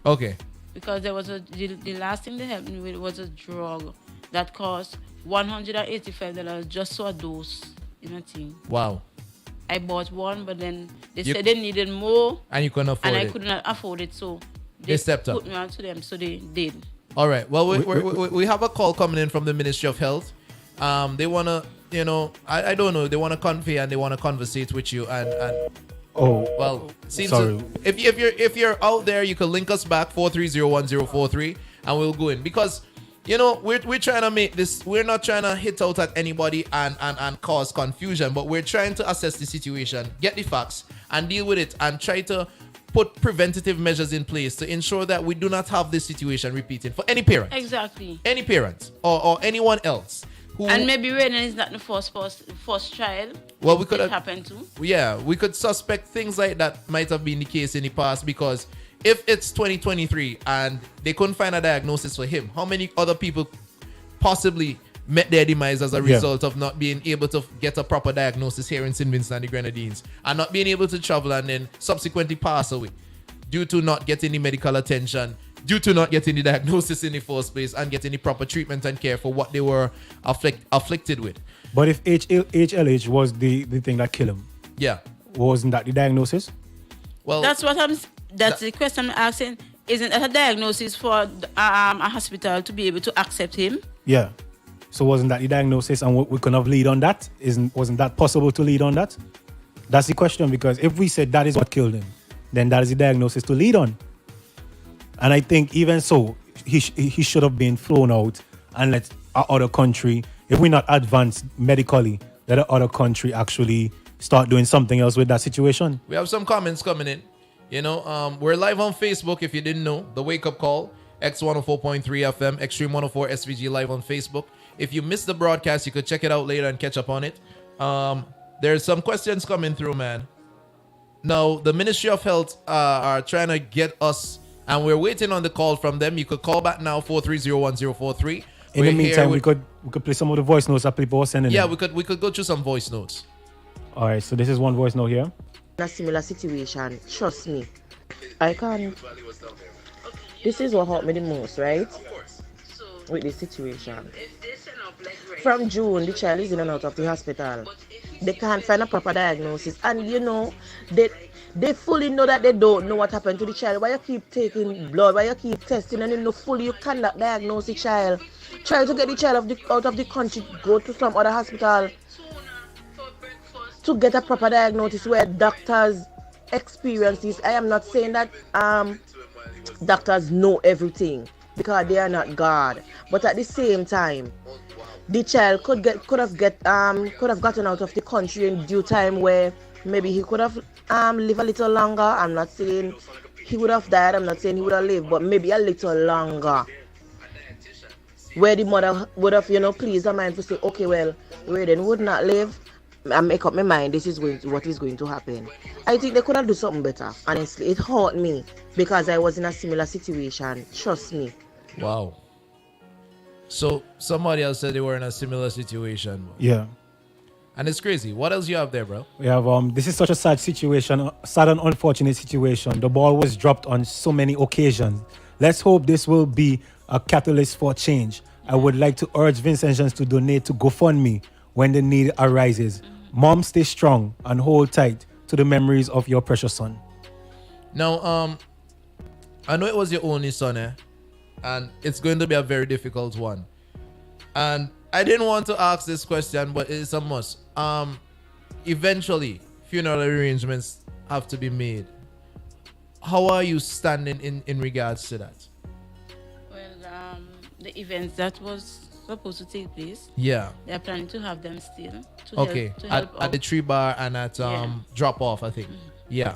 B: Okay.
C: Because there was the last thing they helped me with was a drug that cost $185 just for a dose in a thing.
B: Wow.
C: I bought one, but then they said they needed more.
B: And you couldn't afford it.
C: And I could not afford it, so
B: they stepped up.
C: Put me on to them, so they did.
B: All right. Well, we have a call coming in from the Ministry of Health. They want to, I don't know, they want to convey and they want to conversate with you. Seems
A: sorry.
B: If you're out there, you can link us back 4301043 and we'll go in, because you know, we're trying to make this, we're not trying to hit out at anybody and cause confusion, but we're trying to assess the situation, get the facts, and deal with it, and try to put preventative measures in place to ensure that we do not have this situation repeating for any parent.
C: Exactly.
B: Any parent or anyone else. Who,
C: And maybe Rayden is not the first child.
B: well, we could
C: it
B: have
C: happened to.
B: Yeah, we could suspect things like that might have been the case in the past, because if it's 2023 and they couldn't find a diagnosis for him, how many other people possibly met their demise as a result of not being able to get a proper diagnosis here in St. Vincent and the Grenadines, and not being able to travel and then subsequently pass away due to not getting the medical attention, due to not getting the diagnosis in the first place, and getting the proper treatment and care for what they were afflicted with.
A: But if HLH was the thing that killed him,
B: Yeah.
A: wasn't that the diagnosis?
B: Well,
C: That's what that's the question I'm asking. Isn't that a diagnosis for a hospital to be able to accept him?
A: Yeah. So wasn't that the diagnosis, and we couldn't have lead on that? Wasn't that possible to lead on that? That's the question, because if we said that is what killed him, then that is the diagnosis to lead on. And I think even so, he should have been flown out and let our other country, if we're not advanced medically, let our other country actually start doing something else with that situation.
B: we have some comments coming in. You know, we're live on Facebook, if you didn't know. The Wake Up Call, X104.3 FM, Extreme 104 SVG live on Facebook. If you missed the broadcast, you could check it out later and catch up on it. There's some questions coming through, man. Now, the Ministry of Health are trying to get us, and we're waiting on the call from them. You could call back now, 430-1043.
A: In the meantime, we could play some of the voice notes that people were sending.
B: Yeah,
A: in.
B: we could go through some voice notes.
A: All right, so this is one voice note here.
E: In a similar situation, trust me, I can't. This is what hurt me the most, right? With this situation. From June, the child is in and out of the hospital. They can't find a proper diagnosis, and you know, they fully know that they don't know what happened to the child. Why you keep taking blood? Why you keep testing, and you know fully you cannot diagnose the child? Try to get the child out of the country, go to some other hospital to get a proper diagnosis where doctors experience this. I am not saying that doctors know everything, because they are not God. But at the same time, the child could have gotten out of the country in due time, where maybe he could have lived a little longer. I'm not saying he would have died. I'm not saying he would have lived, but maybe a little longer, where the mother would have, pleased her mind to say, okay, well, Rayden would not live. I make up my mind, this is what is going to happen. I think they could have done something better. Honestly, it hurt me because I was in a similar situation. Trust me.
B: Wow. So somebody else said they were in a similar situation.
A: Yeah.
B: And it's crazy. What else you have there, bro?
A: We have this is such a sad situation, sad and unfortunate situation. The ball was dropped on so many occasions. Let's hope this will be a catalyst for change. I would like to urge Vincentians to donate to GoFundMe when the need arises. Mom, stay strong and hold tight to the memories of your precious son.
B: Now, I know it was your only son, and it's going to be a very difficult one. And I didn't want to ask this question, but it's a must. Eventually, funeral arrangements have to be made. How are you standing in regards to that?
C: Well, the events that was supposed to take place,
B: Yeah.
C: they are planning to have them still.
B: Okay.
C: Help
B: At the
C: out.
B: tree bar and at drop off, I think. Yeah.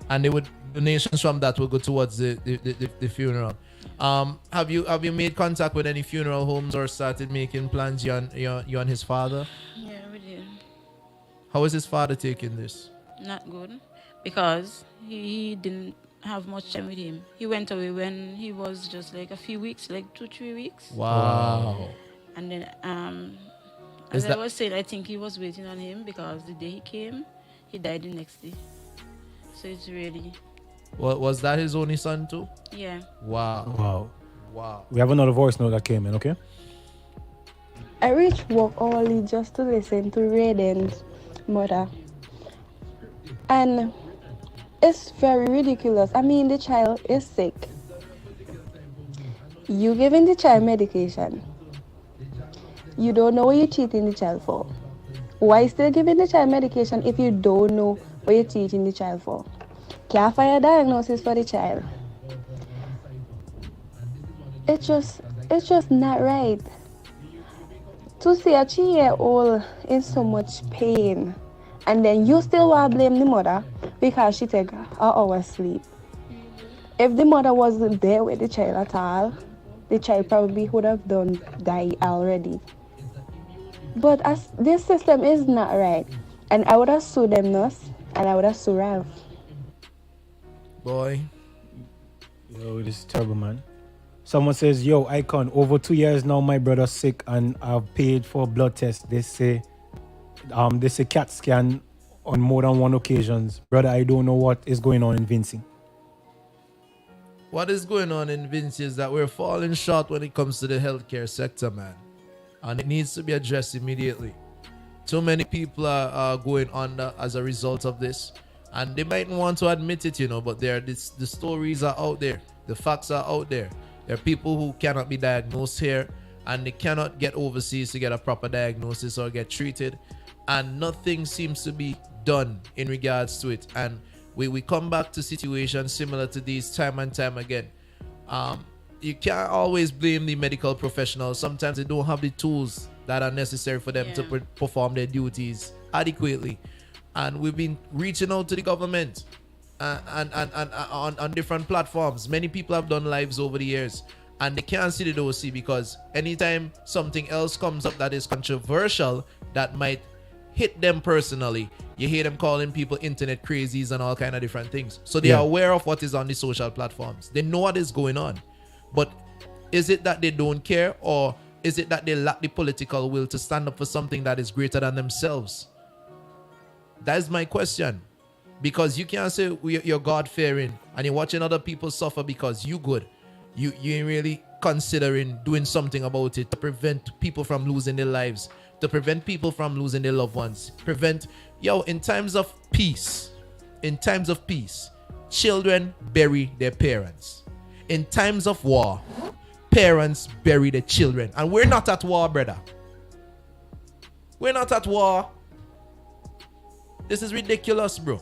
B: And they would donations from that will go towards the funeral. Have you made contact with any funeral homes or started making plans? You and his father?
C: Yeah, we did.
B: How is his father taking this?
C: Not good, because he didn't have much time with him. He went away when he was just like a few weeks, like 2-3 weeks.
B: Wow.
C: And then,
B: Is
C: as I
B: that-
C: was saying, I think he was waiting on him, because the day he came, he died the next day. So it's really,
B: Was that his only son too?
C: yeah.
B: Wow.
A: Wow. We have another voice note that came in, okay?
F: I reached work early just to listen to Rayden's mother. And it's very ridiculous. I mean, the child is sick. You giving the child medication. You don't know what you're treating the child for. Why still giving the child medication if you don't know what you're treating the child for? Can't find a diagnosis for the child. It's just it's just not right. To see a 3-year-old in so much pain, and then you still want to blame the mother because she take an hour's sleep. If the mother wasn't there with the child at all, the child probably would have died already. But as this system is not right, and I would have sued them, nurse, and I would have sued Ralph.
B: Boy.
A: Yo, this is terrible, man. Someone says, yo, Icon, over 2 years now, my brother's sick and I've paid for a blood test. They say CAT scan on more than one occasions. Brother, I don't know what is going on in Vinci.
B: What is going on in Vinci is that we're falling short when it comes to the healthcare sector, man. And it needs to be addressed immediately. Too many people are going under as a result of this. And they mightn't want to admit it, but the stories are out there. The facts are out there. There are people who cannot be diagnosed here and they cannot get overseas to get a proper diagnosis or get treated. And nothing seems to be done in regards to it. And we come back to situations similar to these time and time again. You can't always blame the medical professionals. Sometimes they don't have the tools that are necessary for them to perform their duties adequately. And we've been reaching out to the government and on different platforms. Many people have done lives over the years and they can't see the dossier because anytime something else comes up that is controversial that might hit them personally, you hear them calling people internet crazies and all kind of different things. So they are aware of what is on the social platforms. They know what is going on. But is it that they don't care, or is it that they lack the political will to stand up for something that is greater than themselves? That is my question. Because you can't say you're God-fearing and you're watching other people suffer because you good. You ain't really considering doing something about it to prevent people from losing their lives, to prevent people from losing their loved ones. In times of peace, children bury their parents. In times of war, parents bury their children. And we're not at war, brother. We're not at war. This is ridiculous, bro.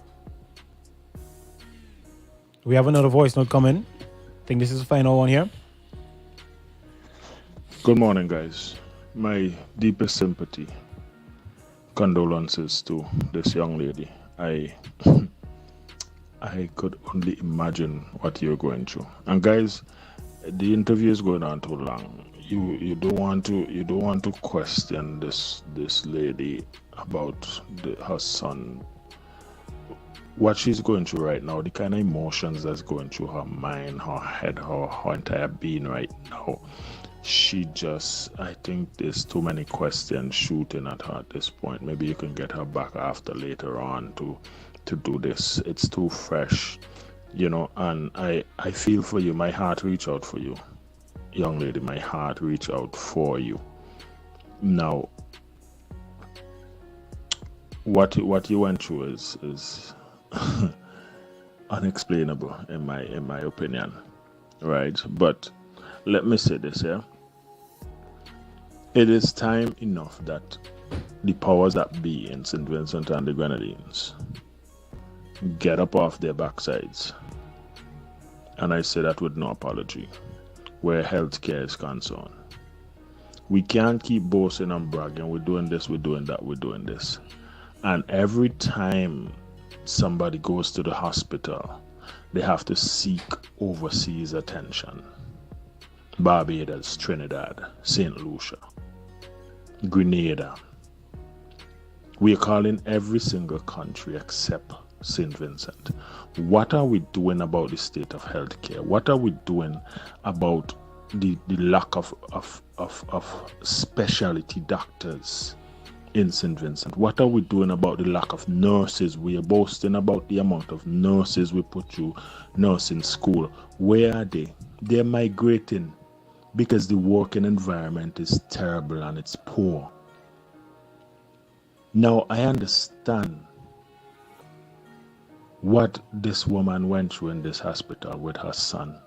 A: We have another voice note coming. I think this is the final one here.
G: Good morning, guys. My deepest sympathy, condolences to this young lady. I could only imagine what you're going through. And guys, the interview is going on too long. You don't want to question this lady about her son. What she's going through right now, the kind of emotions that's going through her mind, her head, her entire being right now. I think there's too many questions shooting at her at this point. Maybe you can get her back after later on to do this. It's too fresh, and I feel for you. My heart reach out for you, young lady. My heart reach out for you. Now, what you went through is unexplainable in my opinion, right? But let me say this here. It is time enough that the powers that be in St. Vincent and the Grenadines get up off their backsides. And I say that with no apology, where healthcare is concerned. We can't keep boasting and bragging. We're doing this, we're doing that, we're doing this. And every time somebody goes to the hospital, they have to seek overseas attention. Barbados, Trinidad, St. Lucia, Grenada. We are calling every single country except St. Vincent. What are we doing about the state of healthcare? What are we doing about the lack of specialty doctors in St. Vincent? What are we doing about the lack of nurses? We are boasting about the amount of nurses we put through nursing school. Where are they? They're migrating because the working environment is terrible and it's poor. Now, I understand what this woman went through in this hospital with her son.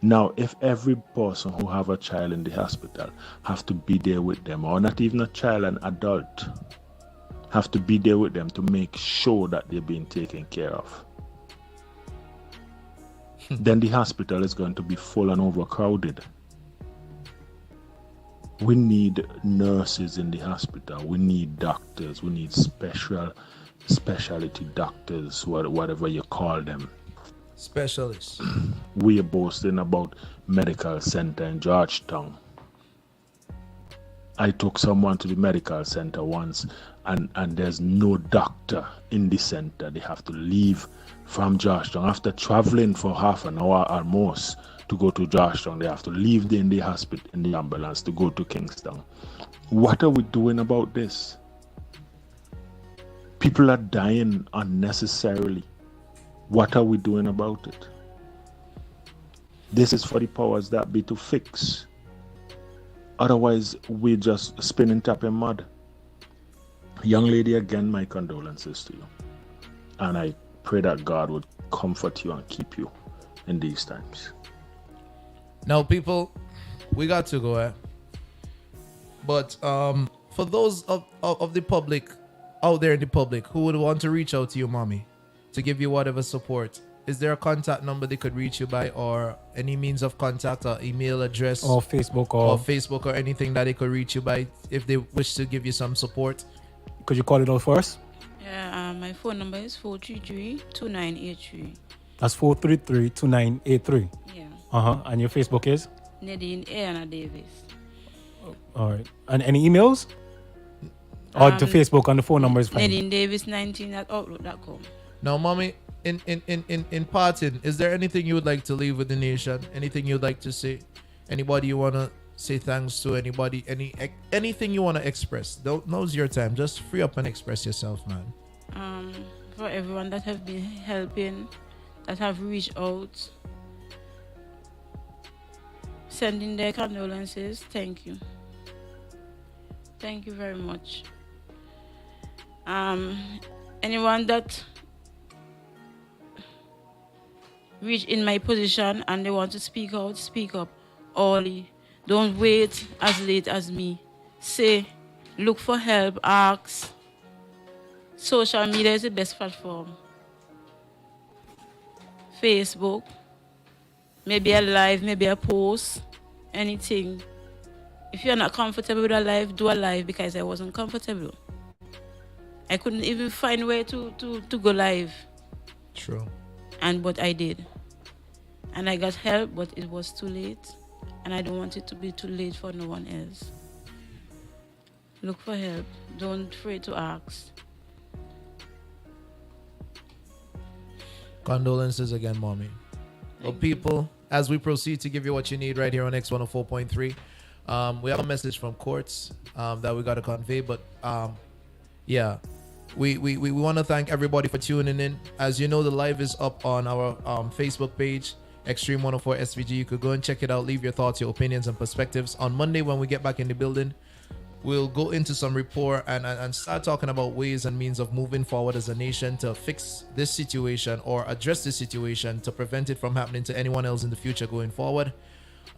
G: Now, if every person who have a child in the hospital have to be there with them, or not even a child, an adult, have to be there with them to make sure that they're being taken care of. then the hospital is going to be full and overcrowded. We need nurses in the hospital. We need doctors. We need specialty doctors, whatever you call them.
B: Specialists.
G: We are boasting about medical center in Georgetown. I took someone to the medical center once, and there's no doctor in the center. They have to leave from Georgetown after traveling for half an hour or most to go to Georgetown. They have to leave in the hospital in the ambulance to go to Kingston. What are we doing about this? People are dying unnecessarily. What are we doing about it? This is for the powers that be to fix. Otherwise, we're just spinning top in mud. Young lady, again, my condolences to you. And I pray that God would comfort you and keep you in these times.
B: Now, people, we got to go. But for those of the public, out there in the public, who would want to reach out to you, mommy, to give you whatever support, is there a contact number they could reach you by, or any means of contact, or email address,
A: or Facebook,
B: or anything that they could reach you by if they wish to give you some support?
A: Could you call it out for us?
C: Yeah, my phone number is 433-2983.
A: That's 433-2983.
C: Yeah.
A: And your Facebook is?
C: Nadine Anna Davis.
A: All right. And any emails? Or the Facebook and the phone number is fine.
C: Nadine Davis 19 at outlook.com.
B: Now, mommy, in parting, is there anything you would like to leave with the nation? Anything you'd like to say? Anybody you want to say thanks to? Anybody? Anything you want to express? Now's your time. Just free up and express yourself, man.
C: For everyone that have been helping, that have reached out, sending their condolences, thank you. Thank you very much. Anyone that reach in my position and they want to speak out, speak up. Only don't wait as late as me. Say, look for help, ask. Social media is the best platform. Facebook, maybe a live, maybe a post, anything. If you're not comfortable with a live, do a live, because I wasn't comfortable. I couldn't even find where to go live.
B: True.
C: But I did. And I got help, but it was too late. And I don't want it to be too late for no one else. Look for help. Don't afraid to ask.
B: Condolences again, mommy. Well, people, as we proceed to give you what you need right here on X104.3, we have a message from Courts that we got to convey. But yeah, we want to thank everybody for tuning in. As you know, the live is up on our Facebook page, Extreme 104 SVG. You could go and check it out. Leave your thoughts, your opinions, and perspectives. On Monday, when we get back in the building, we'll go into some rapport and start talking about ways and means of moving forward as a nation to fix this situation or address this situation to prevent it from happening to anyone else in the future going forward.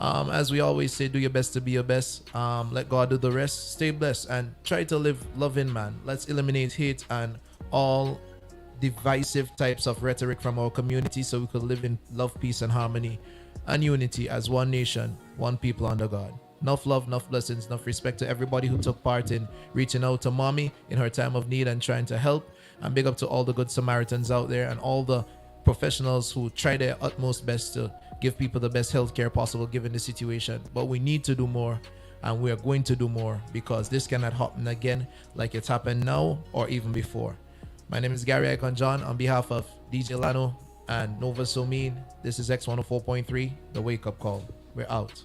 B: As we always say, do your best to be your best. Let God do the rest. Stay blessed and try to live loving, man. Let's eliminate hate and all divisive types of rhetoric from our community so we could live in love, peace, and harmony and unity as one nation, one people under God. Enough love, enough blessings, enough respect to everybody who took part in reaching out to mommy in her time of need and trying to help. And big up to all the good Samaritans out there and all the professionals who try their utmost best to give people the best healthcare possible given the situation. But we need to do more, and we are going to do more, because this cannot happen again like it's happened now or even before. My name is Gary Icon John on behalf of DJ Lano and Nova Somin. This is X104.3, The Wake Up Call. We're out.